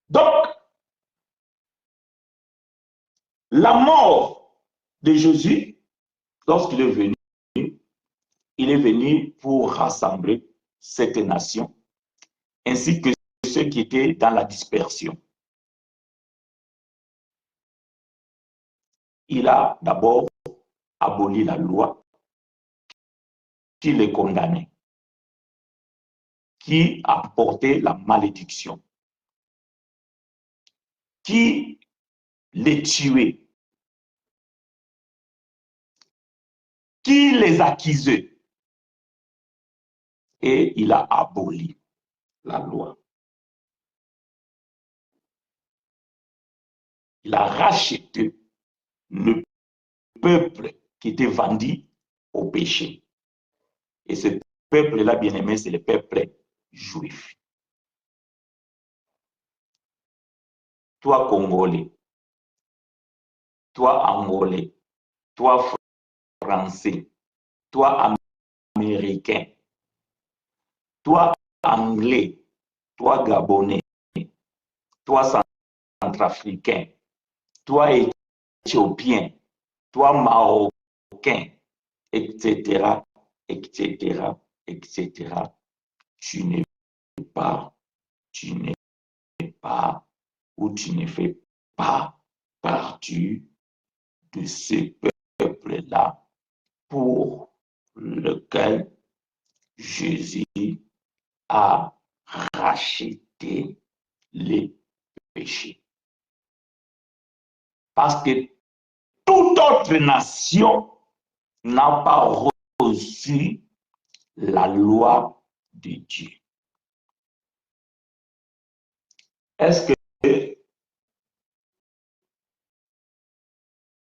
Donc, la mort de Jésus, lorsqu'il est venu pour rassembler cette nation, ainsi que ceux qui étaient dans la dispersion. Il a d'abord aboli la loi qui les condamnait, qui apportait la malédiction, qui les tuait, qui les accusait. Et il a aboli la loi. Il a racheté le peuple qui était vendu au péché. Et ce peuple-là, bien aimé, c'est le peuple juif. Toi, Congolais, toi, Angolais, toi, Français, toi, Américain, toi, Anglais, toi, Gabonais, toi, Centrafricain, toi, Éthiopien, toi, Marocain, etc., etc., etc. Tu n'es pas, tu n'es pas, ou tu ne fais pas partie de ce peuple-là pour lequel Jésus a racheté les péchés. Parce que toute autre nation n'a pas reçu la loi de Dieu. Est-ce que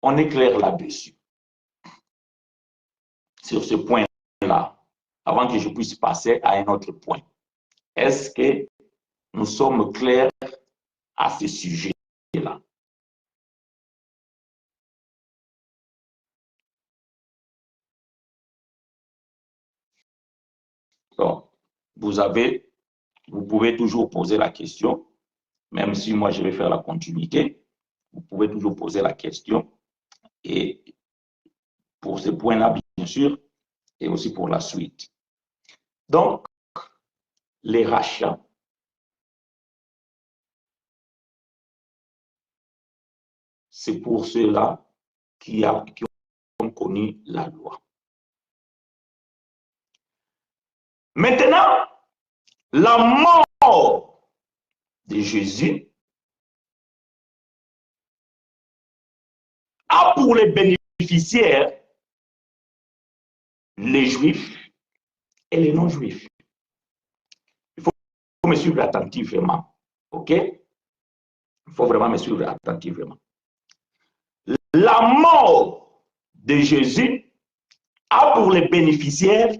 on est clair là-dessus, sur ce point-là, avant que je puisse passer à un autre point? Est-ce que nous sommes clairs à ce sujet-là? Donc, vous pouvez toujours poser la question, même si moi je vais faire la continuité, vous pouvez toujours poser la question, et pour ce point-là, bien sûr, et aussi pour la suite. Donc, les rachats, c'est pour ceux-là qui ont connu la loi. Maintenant, la mort de Jésus a pour les bénéficiaires les juifs et les non-juifs. Il faut me suivre attentivement, ok? Il faut vraiment me suivre attentivement. La mort de Jésus a pour les bénéficiaires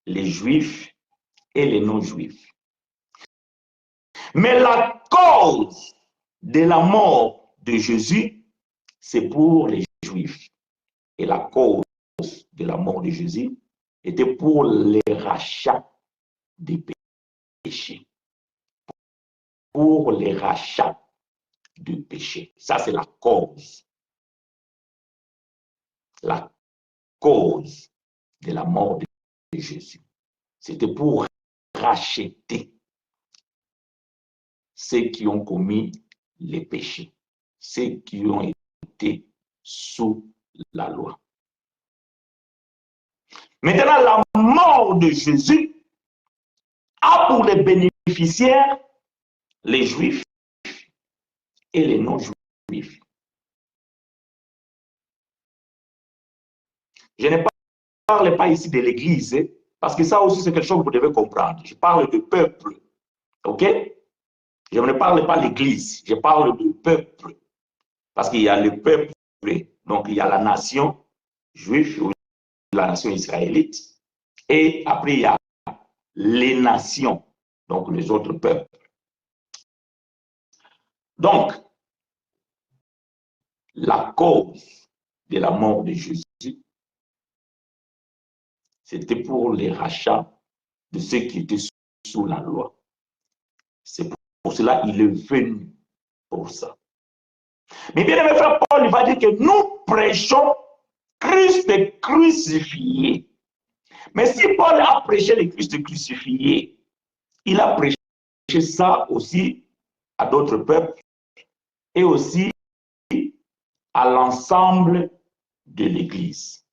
les juifs et les non-juifs. Mais la cause de la mort de Jésus, c'est pour les juifs. Et la cause de la mort de Jésus était pour les rachats des péchés. Pour les rachats du péché. Ça, c'est la cause. La cause de la mort de Jésus. C'était pour racheter ceux qui ont commis les péchés, ceux qui ont été sous la loi. Maintenant, la mort de Jésus a pour les bénéficiaires les juifs et les non-juifs. Je ne parle pas ici de l'Église, parce que ça aussi c'est quelque chose que vous devez comprendre. Je parle de peuple, ok? Je ne parle pas de l'Église, je parle de peuple. Parce qu'il y a le peuple, donc il y a la nation juive, ou la nation israélite, et après il y a les nations, donc les autres peuples. Donc, la cause de la mort de Jésus, c'était pour les rachats de ceux qui étaient sous la loi. C'est pour cela qu'il est venu pour ça. Mais bien aimé frère Paul, il va dire que nous prêchons Christ crucifié. Mais si Paul a prêché le Christ crucifié, il a prêché ça aussi à d'autres peuples et aussi à l'ensemble de l'Église.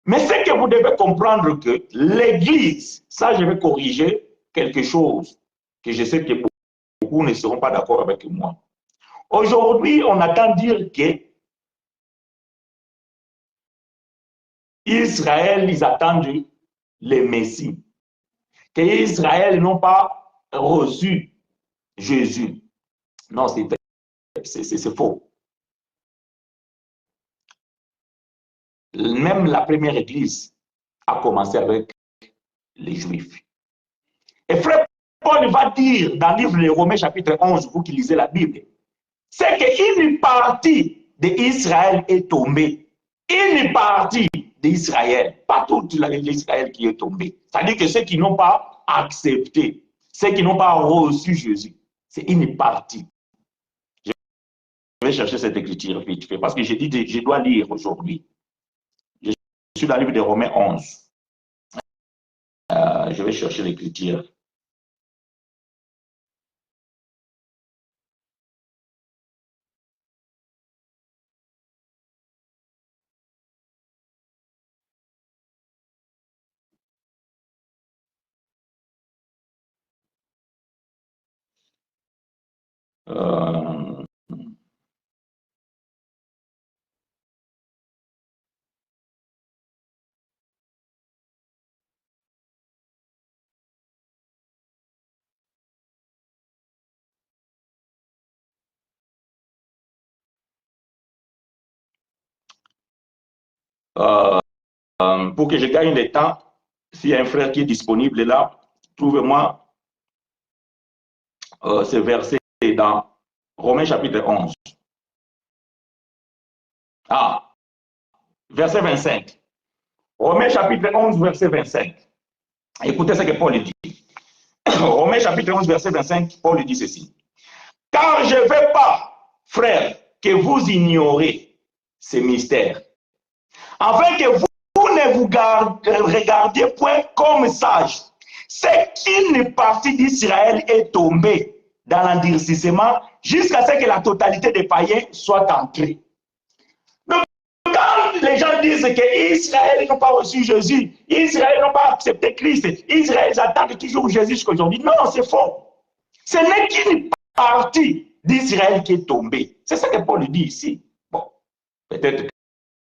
Mais c'est que vous devez comprendre que l'Église, ça je vais corriger quelque chose que je sais que beaucoup ne seront pas d'accord avec moi. Aujourd'hui, on attend dire que Israël, ils attendent le Messie, que Israël n'ont pas reçu Jésus. Non, c'est faux. Même la première église a commencé avec les Juifs. Et frère Paul va dire dans le livre de Romains chapitre 11, vous qui lisez la Bible, c'est qu'une partie d'Israël est tombée. Une partie d'Israël, pas toute l'Israël qui est tombée. C'est-à-dire que ceux qui n'ont pas accepté, ceux qui n'ont pas reçu Jésus, c'est une partie. Je vais chercher cette écriture vite fait, parce que j'ai dit je dois lire aujourd'hui. Je suis dans le livre de Romains 11. Je vais chercher l'écriture. Euh, pour que je gagne le temps, s'il y a un frère qui est disponible là, trouvez-moi ce verset dans Romains chapitre 11. Ah, verset 25. Romains chapitre 11, verset 25. Écoutez ce que Paul dit. Romains chapitre 11, verset 25, Paul dit ceci. Car je ne veux pas, frères, que vous ignorez ces mystères, afin que vous ne vous regardiez point comme sages. C'est qu'une partie d'Israël est tombée dans l'endurcissement jusqu'à ce que la totalité des païens soit entrée. Donc, quand les gens disent qu'Israël n'a pas reçu Jésus, Israël n'a pas accepté Christ, Israël attend toujours Jésus jusqu'à aujourd'hui. Non, c'est faux. Ce n'est qu'une partie d'Israël qui est tombée. C'est ça que Paul dit ici. Bon, peut-être que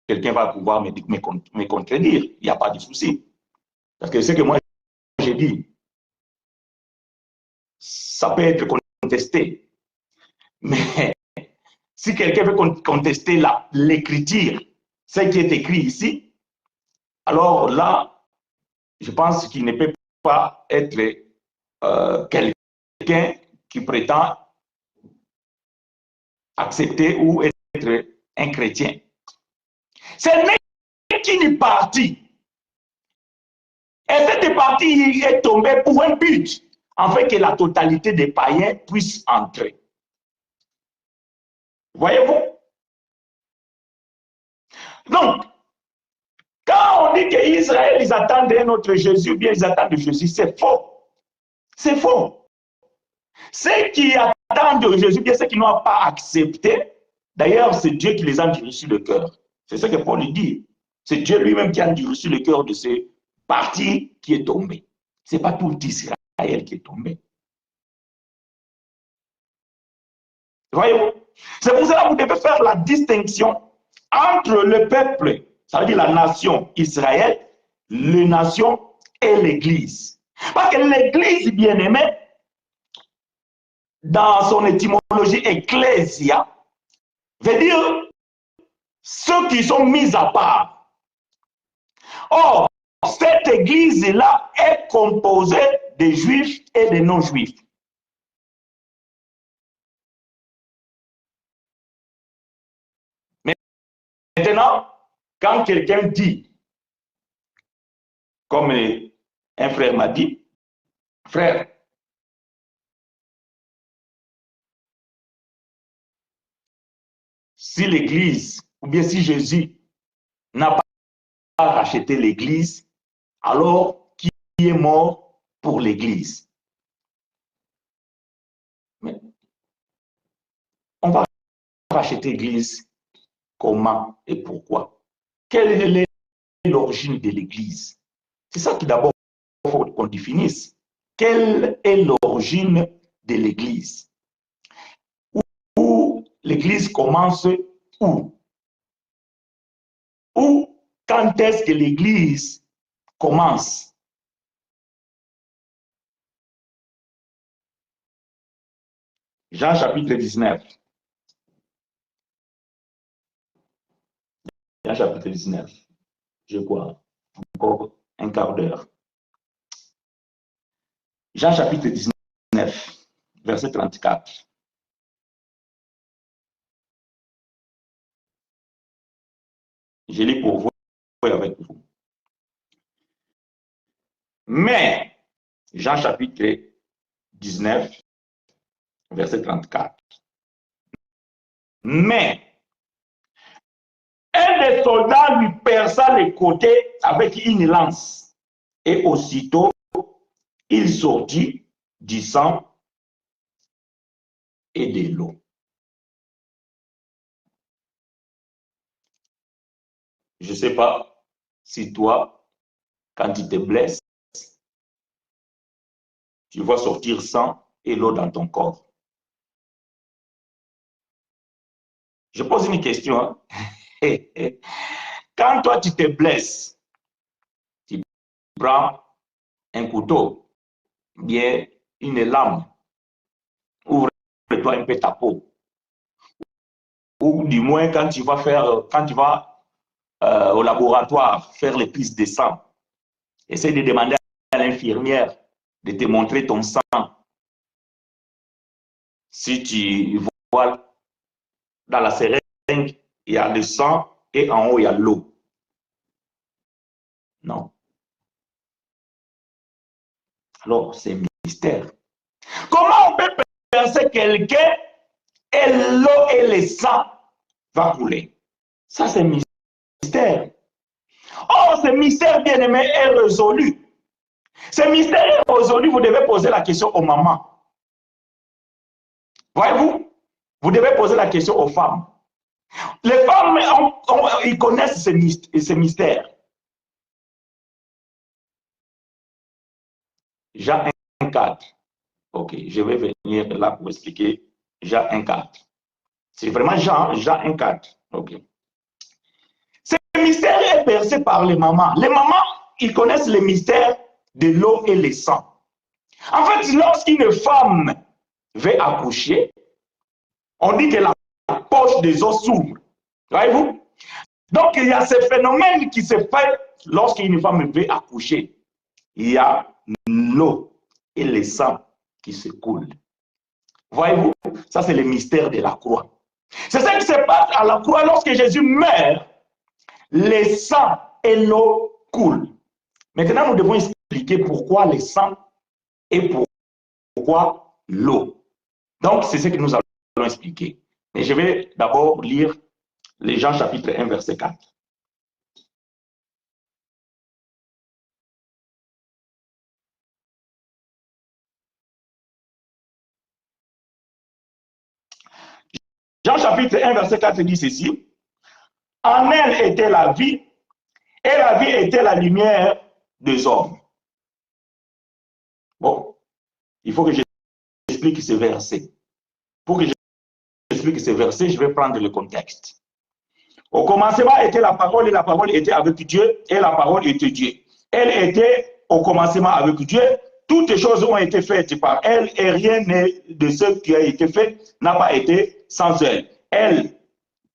quelqu'un va pouvoir me contredire. Il n'y a pas de souci. Parce que ce que moi j'ai dit, ça peut être contesté. Mais si quelqu'un veut contester l'écriture, ce qui est écrit ici, alors là, je pense qu'il ne peut pas être quelqu'un qui prétend accepter ou être un chrétien. Ce n'est qu'une partie. Et cette partie est tombée pour un but, afin que la totalité des païens puisse entrer. Voyez-vous? Donc, quand on dit qu'Israël, ils attendent un autre Jésus, ou bien ils attendent Jésus, c'est faux. C'est faux. Ceux qui attendent Jésus, bien ceux qui n'ont pas accepté, d'ailleurs, c'est Dieu qui les a endurcis le cœur. C'est ce que Paul dit. C'est Dieu lui-même qui a endurci le cœur de ces parties qui est tombé. Ce n'est pas tout Israël qui est tombé. Voyez-vous? C'est pour cela que vous devez faire la distinction entre le peuple, ça veut dire la nation Israël, les nations et l'Église. Parce que l'Église, bien aimée, dans son étymologie ecclésia, veut dire ceux qui sont mis à part. Or, cette Église-là est composée de juifs et de non-juifs. Maintenant, quand quelqu'un dit, comme un frère m'a dit, frère, si l'Église, ou bien si Jésus n'a pas racheté l'Église, alors qui est mort pour l'Église? Mais on va racheter l'Église comment et pourquoi? Quelle est l'origine de l'Église? C'est ça qui d'abord faut qu'on définisse. Quelle est l'origine de l'Église? Où l'Église commence où? Ou quand est-ce que l'Église commence? Jean chapitre 19. Jean chapitre 19. Je crois. Encore un quart d'heure. Jean chapitre 19, verset 34. Je lis pour vous et avec vous. Mais, Jean chapitre 19, verset 34. Mais, un des soldats lui perça les côtés avec une lance. Et aussitôt, il sortit du sang et de l'eau. Je ne sais pas si toi, quand tu te blesses, tu vois sortir sang et l'eau dans ton corps. Je pose une question. Hein? Quand toi, tu te blesses, tu prends un couteau, bien une lame, ouvre-toi un peu ta peau. Ou du moins, quand tu vas au laboratoire faire les prises de sang, essaie de demander à l'infirmière de te montrer ton sang. Si tu vois dans la seringue, il y a le sang et en haut, il y a l'eau. Non. Alors, c'est un mystère. Comment on peut penser quelqu'un et l'eau et le sang va couler? Ça, c'est un mystère. Oh, ce mystère, bien aimé, est résolu. Ce mystère est résolu, vous devez poser la question aux mamans. Voyez-vous, vous devez poser la question aux femmes. Les femmes, ils connaissent ce mystère. Jean 1,4. Ok, je vais venir là pour expliquer Jean 1,4. C'est vraiment Jean 1,4. Ok. Ce mystère est percé par les mamans. Les mamans, ils connaissent le mystère de l'eau et le sang. En fait, lorsqu'une femme veut accoucher, on dit que la poche des os s'ouvre. Voyez-vous? Donc, il y a ce phénomène qui se fait lorsqu'une femme veut accoucher. Il y a l'eau et le sang qui se coulent. Voyez-vous? Ça, c'est le mystère de la croix. C'est ça qui se passe à la croix lorsque Jésus meurt. Le sang et l'eau coulent. Maintenant, nous devons expliquer pourquoi le sang et pourquoi l'eau. Donc, c'est ce que nous allons expliquer. Mais je vais d'abord lire les Jean chapitre 1, verset 4. Jean chapitre 1, verset 4 dit ceci. En elle était la vie, et la vie était la lumière des hommes. Bon, il faut que j'explique ce verset. Pour que j'explique ce verset, je vais prendre le contexte. Au commencement était la parole, et la parole était avec Dieu, et la parole était Dieu. Elle était au commencement avec Dieu. Toutes les choses ont été faites par elle, et rien de ce qui a été fait n'a pas été sans elle.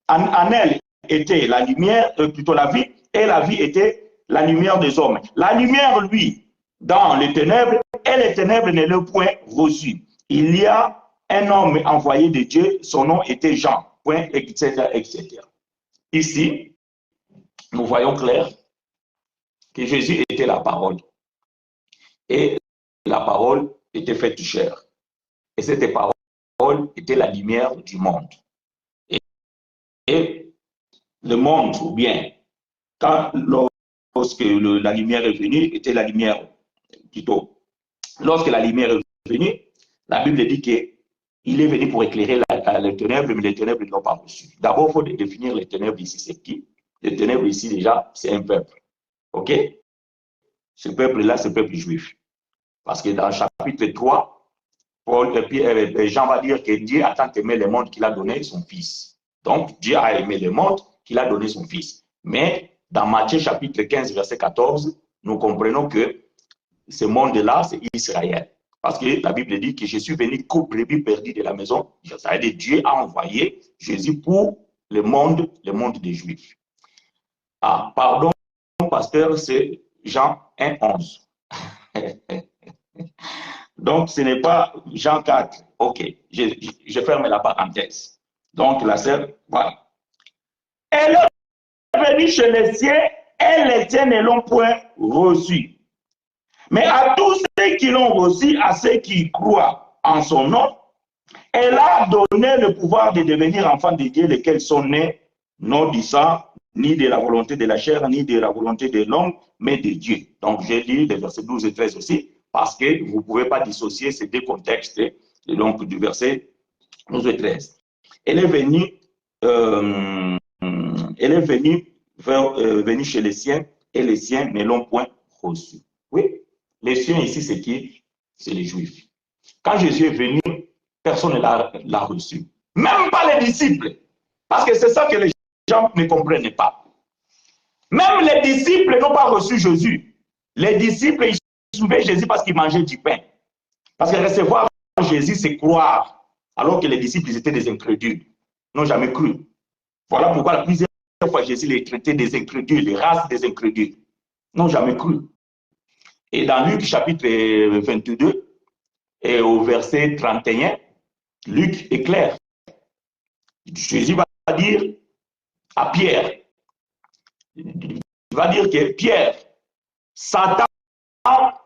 En elle était la lumière, plutôt la vie, et la vie était la lumière des hommes. La lumière, lui, dans les ténèbres, et les ténèbres ne l'ont point reçu. Il y a un homme envoyé de Dieu, son nom était Jean, point, etc., etc. Ici, nous voyons clair que Jésus était la parole. Et la parole était faite chair. Et cette parole était la lumière du monde. le monde, ou bien, quand, lorsque la lumière est venue, était la lumière, plutôt, lorsque la lumière est venue, la Bible dit qu'il est venu pour éclairer les ténèbres, mais les ténèbres ne l'ont pas reçu. D'abord, il faut définir les ténèbres ici, c'est qui? Les ténèbres ici, déjà, c'est un peuple. OK? Ce peuple-là, c'est le peuple juif. Parce que dans le chapitre 3, Jean va dire que Dieu a tant aimé le monde qu'il a donné son Fils. Donc, Dieu a aimé le monde qu'il a donné son Fils. Mais dans Matthieu chapitre 15, verset 14, nous comprenons que ce monde-là, c'est Israël. Parce que la Bible dit que je suis venu comme brebis perdu de la maison. Ça veut dire que Dieu a envoyé Jésus pour le monde des Juifs. Ah, pardon, pasteur, c'est Jean 1, 11. Donc, ce n'est pas Jean 4. OK, je ferme la parenthèse. Donc, la sœur, voilà. Elle est venue chez les siens, et les siens ne l'ont point reçu. Mais à tous ceux qui l'ont reçu, à ceux qui croient en son nom, elle a donné le pouvoir de devenir enfants de Dieu, lesquels sont nés, non du sang, ni de la volonté de la chair, ni de la volonté de l'homme, mais de Dieu. Donc, j'ai lu les versets 12 et 13 aussi, parce que vous ne pouvez pas dissocier ces deux contextes, et donc du verset 12 et 13. Elle est venue, venue chez les siens, et les siens ne l'ont point reçu. Oui, les siens ici, c'est qui? C'est les Juifs. Quand Jésus est venu, personne ne l'a reçu. Même pas les disciples. Parce que c'est ça que les gens ne comprennent pas. Même les disciples n'ont pas reçu Jésus. Les disciples, ils suivaient Jésus parce qu'ils mangeaient du pain. Parce que recevoir Jésus, c'est croire. Alors que les disciples, ils étaient des incrédules. N'ont jamais cru. Voilà pourquoi la plusieurs fois Jésus les traitait des incrédules, les races des incrédules. N'ont jamais cru. Et dans Luc chapitre 22, et au verset 31, Luc est clair. Jésus va dire à Pierre, il va dire que Pierre, Satan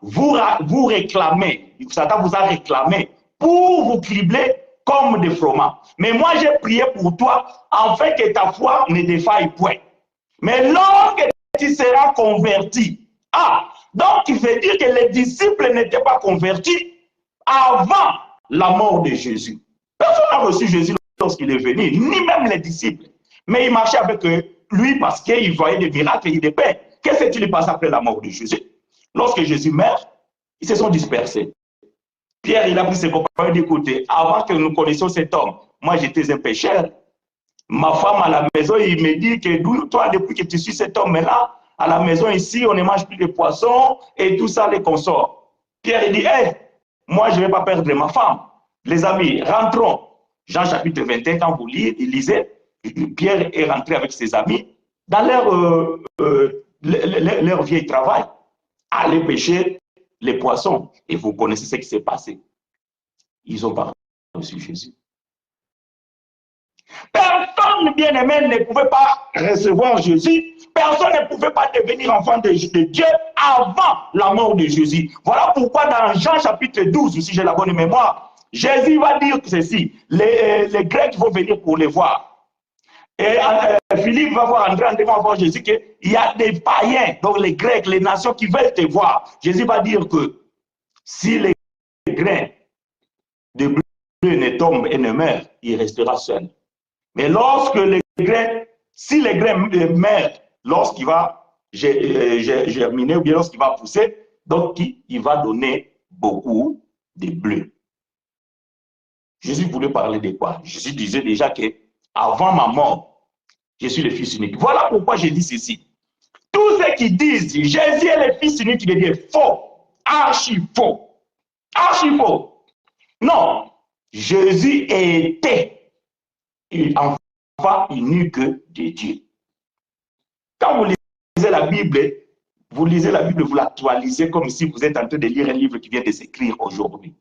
vous réclamez, Satan vous a réclamé pour vous cribler comme des froment. Mais moi j'ai prié pour toi afin que ta foi ne défaille point. Mais lorsque tu seras converti, donc il veut dire que les disciples n'étaient pas convertis avant la mort de Jésus. Personne n'a reçu Jésus lorsqu'il est venu, ni même les disciples. Mais il marchait avec lui parce qu'il voyait des miracles et des paix. Qu'est-ce qui lui passe après la mort de Jésus? Lorsque Jésus meurt, ils se sont dispersés. Pierre, il a pris ses compagnons du côté. Avant que nous connaissions cet homme, moi j'étais un pécheur. Ma femme à la maison, il me dit que toi, depuis que tu suis cet homme-là, à la maison ici, on ne mange plus de poissons et tout ça les consort. Pierre, il dit, moi je ne vais pas perdre ma femme. Les amis, rentrons. Jean chapitre 21, quand vous lisez, Pierre est rentré avec ses amis dans leur vieil travail, aller pêcher les poissons. Et vous connaissez ce qui s'est passé. Ils n'ont pas reçu Jésus. Personne, bien-aimé, ne pouvait pas recevoir Jésus. Personne ne pouvait pas devenir enfant de Dieu avant la mort de Jésus. Voilà pourquoi dans Jean chapitre 12, si j'ai la bonne mémoire, Jésus va dire ceci. Les Grecs vont venir pour les voir. Et Philippe va voir André va voir Jésus qu'il y a des païens, donc les Grecs, les nations qui veulent te voir. Jésus va dire que si les grains de blé ne tombent et ne meurent, il restera seul. Mais lorsque si les grains meurent, lorsqu'il va germiner ou bien lorsqu'il va pousser, donc il va donner beaucoup de blé. Jésus voulait parler de quoi? Jésus disait déjà que avant ma mort, je suis le Fils unique. Voilà pourquoi j'ai dit ceci. Tous ceux qui disent Jésus est le Fils unique de Dieu, faux, archi faux, archi faux. Non, Jésus était enfant unique de Dieu. Quand vous lisez la Bible, vous l'actualisez comme si vous êtes en train de lire un livre qui vient de s'écrire aujourd'hui.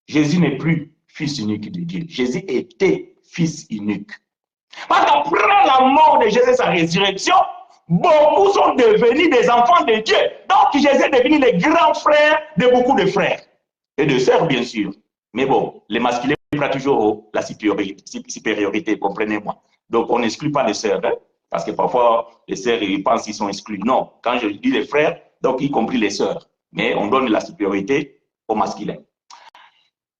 Jésus n'est plus Fils unique de Dieu. Jésus était Fils unique. Parce qu'après la mort de Jésus et sa résurrection, beaucoup sont devenus des enfants de Dieu. Donc Jésus est devenu le grand frère de beaucoup de frères. Et de sœurs, bien sûr. Mais bon, les masculins prennent toujours la supériorité, comprenez-moi. Donc, on n'exclut pas les sœurs, hein, parce que parfois, les sœurs, ils pensent qu'ils sont exclus. Non, quand je dis les frères, donc y compris les sœurs. Mais on donne la supériorité au masculin.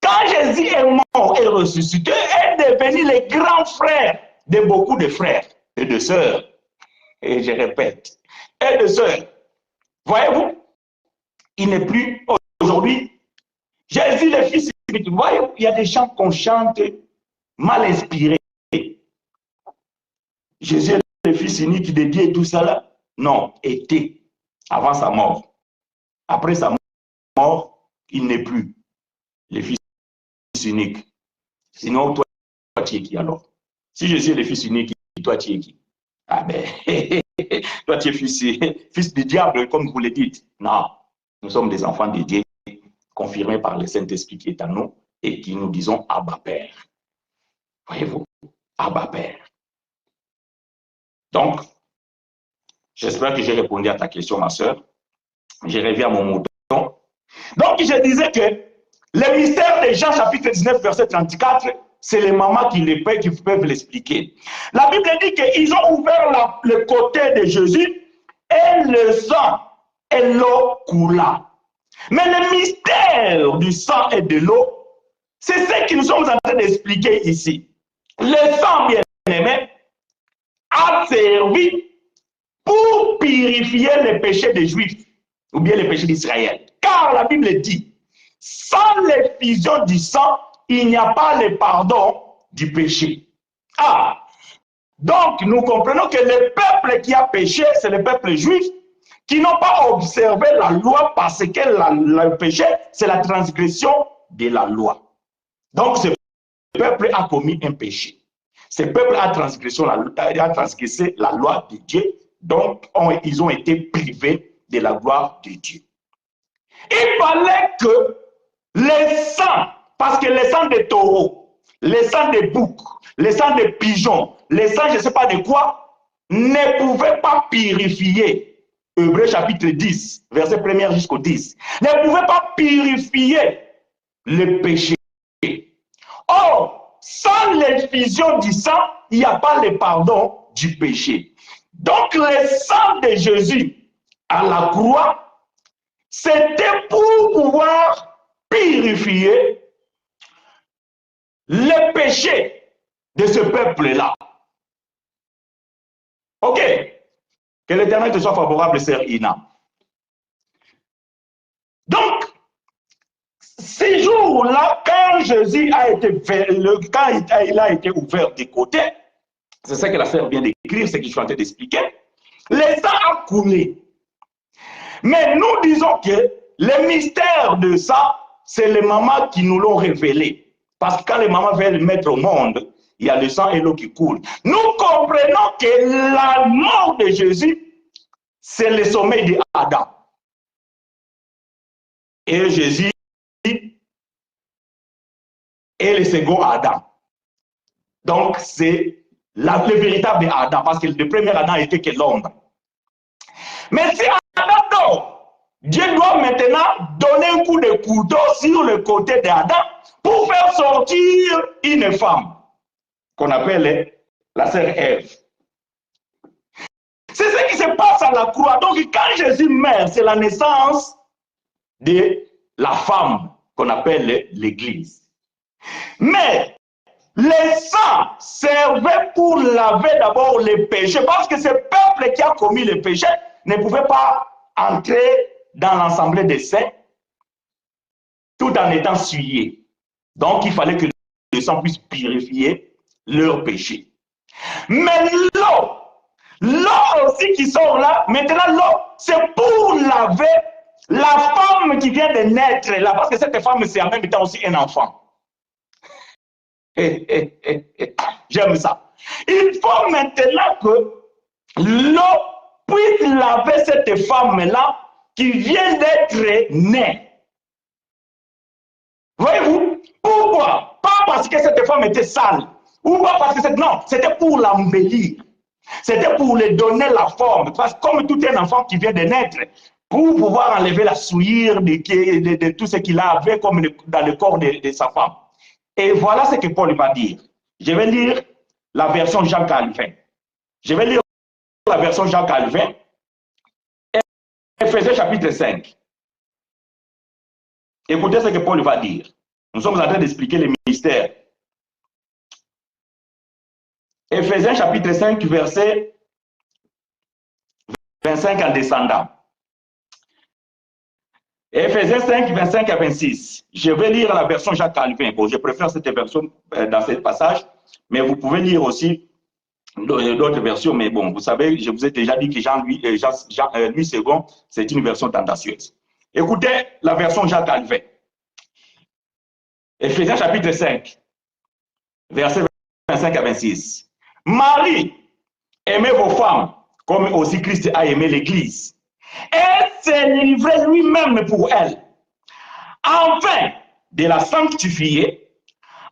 Quand Jésus est mort et ressuscité, est devenu le grand frère de beaucoup de frères et de sœurs. Et je répète, et de sœurs. Voyez-vous, il n'est plus aujourd'hui. Jésus, le Fils unique. Voyez, il y a des chants qu'on chante mal inspirés. Jésus, le Fils unique de Dieu et tout ça là. Non, était avant sa mort. Après sa mort, il n'est plus le Fils unique. Sinon, toi, tu es qui alors? Si Jésus est le Fils unique, toi, tu es qui? Ah ben, toi, tu es fils du diable, comme vous le dites. Non, nous sommes des enfants de Dieu, confirmés par le Saint-Esprit qui est en nous et qui nous disons Abba Père. Voyez-vous, Abba Père. Donc, j'espère que j'ai répondu à ta question, ma soeur. Je reviens à mon mouton. Donc, je disais que le mystère de Jean, chapitre 19, verset 34, c'est les mamans qui peuvent l'expliquer. La Bible dit qu'ils ont ouvert le côté de Jésus et le sang et l'eau coula. Mais le mystère du sang et de l'eau, c'est ce que nous sommes en train d'expliquer ici. Le sang, bien aimé, a servi pour purifier les péchés des Juifs, ou bien les péchés d'Israël. Car la Bible dit, sans l'effusion du sang, il n'y a pas le pardon du péché. Ah, donc nous comprenons que le peuple qui a péché, c'est le peuple juif, qui n'ont pas observé la loi parce que le péché, c'est la transgression de la loi. Donc ce peuple a commis un péché. Ce peuple a transgressé la loi de Dieu, donc ils ont été privés de la gloire de Dieu. Il fallait que les sangs, parce que les sangs de taureaux, les sangs de boucs, les sangs de pigeons, les sangs je ne sais pas de quoi, ne pouvaient pas purifier. Hébreux chapitre 10, verset 1er jusqu'au 10, ne pouvaient pas purifier le péché. Or, sans l'effusion du sang, il n'y a pas le pardon du péché. Donc, le sang de Jésus à la croix, c'était pour pouvoir purifier le péché de ce peuple-là. Ok. Que l'Éternel te soit favorable, sœur Ina. Donc, ces jours-là, quand Jésus a été il a été ouvert des côtés, c'est ça que la sœur vient d'écrire, c'est que je suis en train d'expliquer, le sang a coulé. Mais nous disons que le mystère de ça, c'est les mamans qui nous l'ont révélé. Parce que quand les mamans veulent le mettre au monde, il y a le sang et l'eau qui coulent. Nous comprenons que la mort de Jésus, c'est le sommeil d'Adam. Et Jésus est le second Adam. Donc, c'est le véritable Adam, parce que le premier Adam était que l'ombre. Mais si Adam dort, Dieu doit maintenant donner un coup de couteau sur le côté d'Adam pour faire sortir une femme, qu'on appelle la sœur Ève. C'est ce qui se passe à la croix. Donc, quand Jésus meurt, c'est la naissance de la femme qu'on appelle l'Église. Mais le sang servait pour laver d'abord les péchés, parce que ce peuple qui a commis le péché ne pouvait pas entrer dans l'assemblée des saints tout en étant souillé. Donc, il fallait que le sang puisse purifier leurs péchés. Mais l'eau aussi qui sort là, maintenant l'eau, c'est pour laver la femme qui vient de naître là, parce que cette femme, c'est en même temps aussi un enfant. J'aime ça. Il faut maintenant que l'eau puisse laver cette femme-là qui vient d'être née. Voyez-vous? Pourquoi? Pas parce que cette femme était sale. Ou pas parce que non, c'était pour l'embellir. C'était pour lui donner la forme. Parce que comme tout un enfant qui vient de naître, pour pouvoir enlever la souillure de tout ce qu'il avait comme dans le corps de sa femme. Et voilà ce que Paul va dire. Je vais lire la version Jean Calvin. Je vais lire la version Jean Calvin. Éphésiens chapitre 5. Écoutez ce que Paul va dire. Nous sommes en train d'expliquer les mystères. Éphésiens chapitre 5, verset 25 en descendant. Éphésiens 5, 25 à 26. Je vais lire la version Jean Calvin. Bon, je préfère cette version dans ce passage, mais vous pouvez lire aussi d'autres versions. Mais bon, vous savez, je vous ai déjà dit que Louis II, c'est une version tendancieuse. Écoutez la version Jean Calvin. Éphésiens chapitre 5, verset 25 à 26. Marie, aimez vos femmes, comme aussi Christ a aimé l'Église, et s'est livré lui-même pour elle, afin de la sanctifier,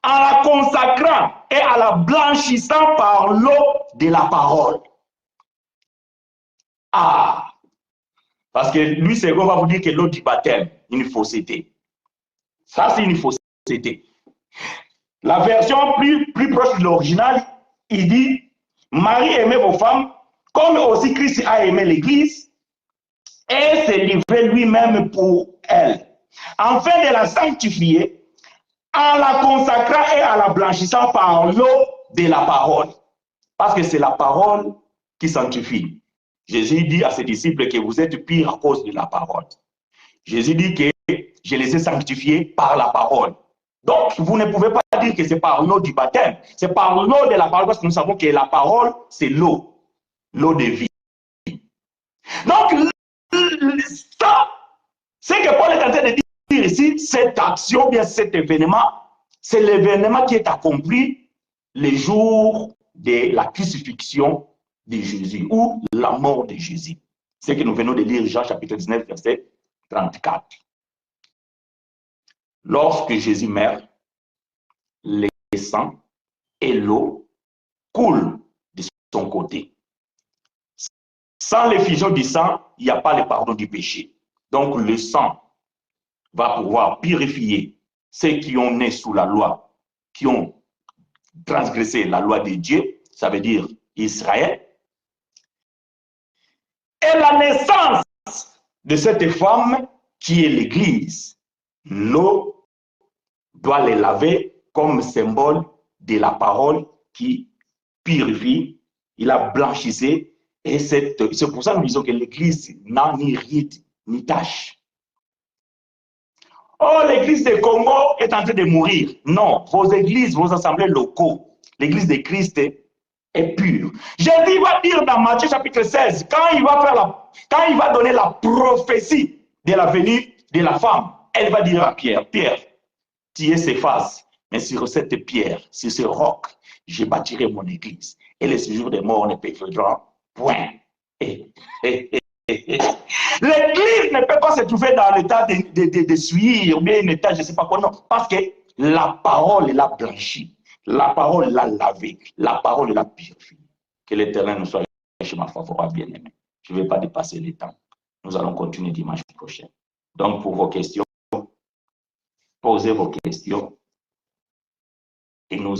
en la consacrant et en la blanchissant par l'eau de la parole. Ah, parce que lui, c'est qu'on va vous dire que l'eau du baptême, une fausseté. Ça, c'est une fausseté. La version plus proche de l'original, il dit, Marie aimait vos femmes, comme aussi Christ a aimé l'Église, et s'est livré lui-même pour elle, afin de la sanctifier, en la consacrant et en la blanchissant par l'eau de la parole. Parce que c'est la parole qui sanctifie. Jésus dit à ses disciples que vous êtes pires à cause de la parole. Jésus dit que je les ai sanctifiés par la parole. Donc, vous ne pouvez pas dire que c'est par l'eau du baptême. C'est par l'eau de la parole, parce que nous savons que la parole, c'est l'eau. L'eau de vie. Donc, ça, ce que Paul est en train de dire ici, cette action, bien cet événement, c'est l'événement qui est accompli le jour de la crucifixion de Jésus, ou la mort de Jésus. C'est ce que nous venons de lire, Jean chapitre 19, verset 34. Lorsque Jésus meurt, le sang et l'eau coulent de son côté. Sans l'effusion du sang, il n'y a pas le pardon du péché. Donc le sang va pouvoir purifier ceux qui ont né sous la loi, qui ont transgressé la loi de Dieu, ça veut dire Israël. Et la naissance de cette femme qui est l'Église, l'eau doit les laver comme symbole de la parole qui purifie, il a blanchissé, et c'est pour ça que nous disons que l'Église n'a ni ride ni tache. Oh, l'Église de Congo est en train de mourir. Non, vos églises, vos assemblées locaux, l'Église de Christ est pure. Jésus va dire dans Matthieu chapitre 16, quand il va donner la prophétie de la venue de la femme, elle va dire à Pierre, Pierre, tu es Céphas, mais sur cette pierre, sur ce roc, je bâtirai mon église. Et les séjours des morts ne pèseront point. L'église ne peut pas se trouver dans l'état de suie, ou bien un état, je ne sais pas quoi, non. Parce que la parole l'a blanchi, la parole l'a lavé, la parole l'a purifié. Que l'Éternel nous soit chemin favorable, bien aimé. Je ne vais pas dépasser le temps. Nous allons continuer dimanche prochain. Donc, pour vos questions, posez vos questions et nous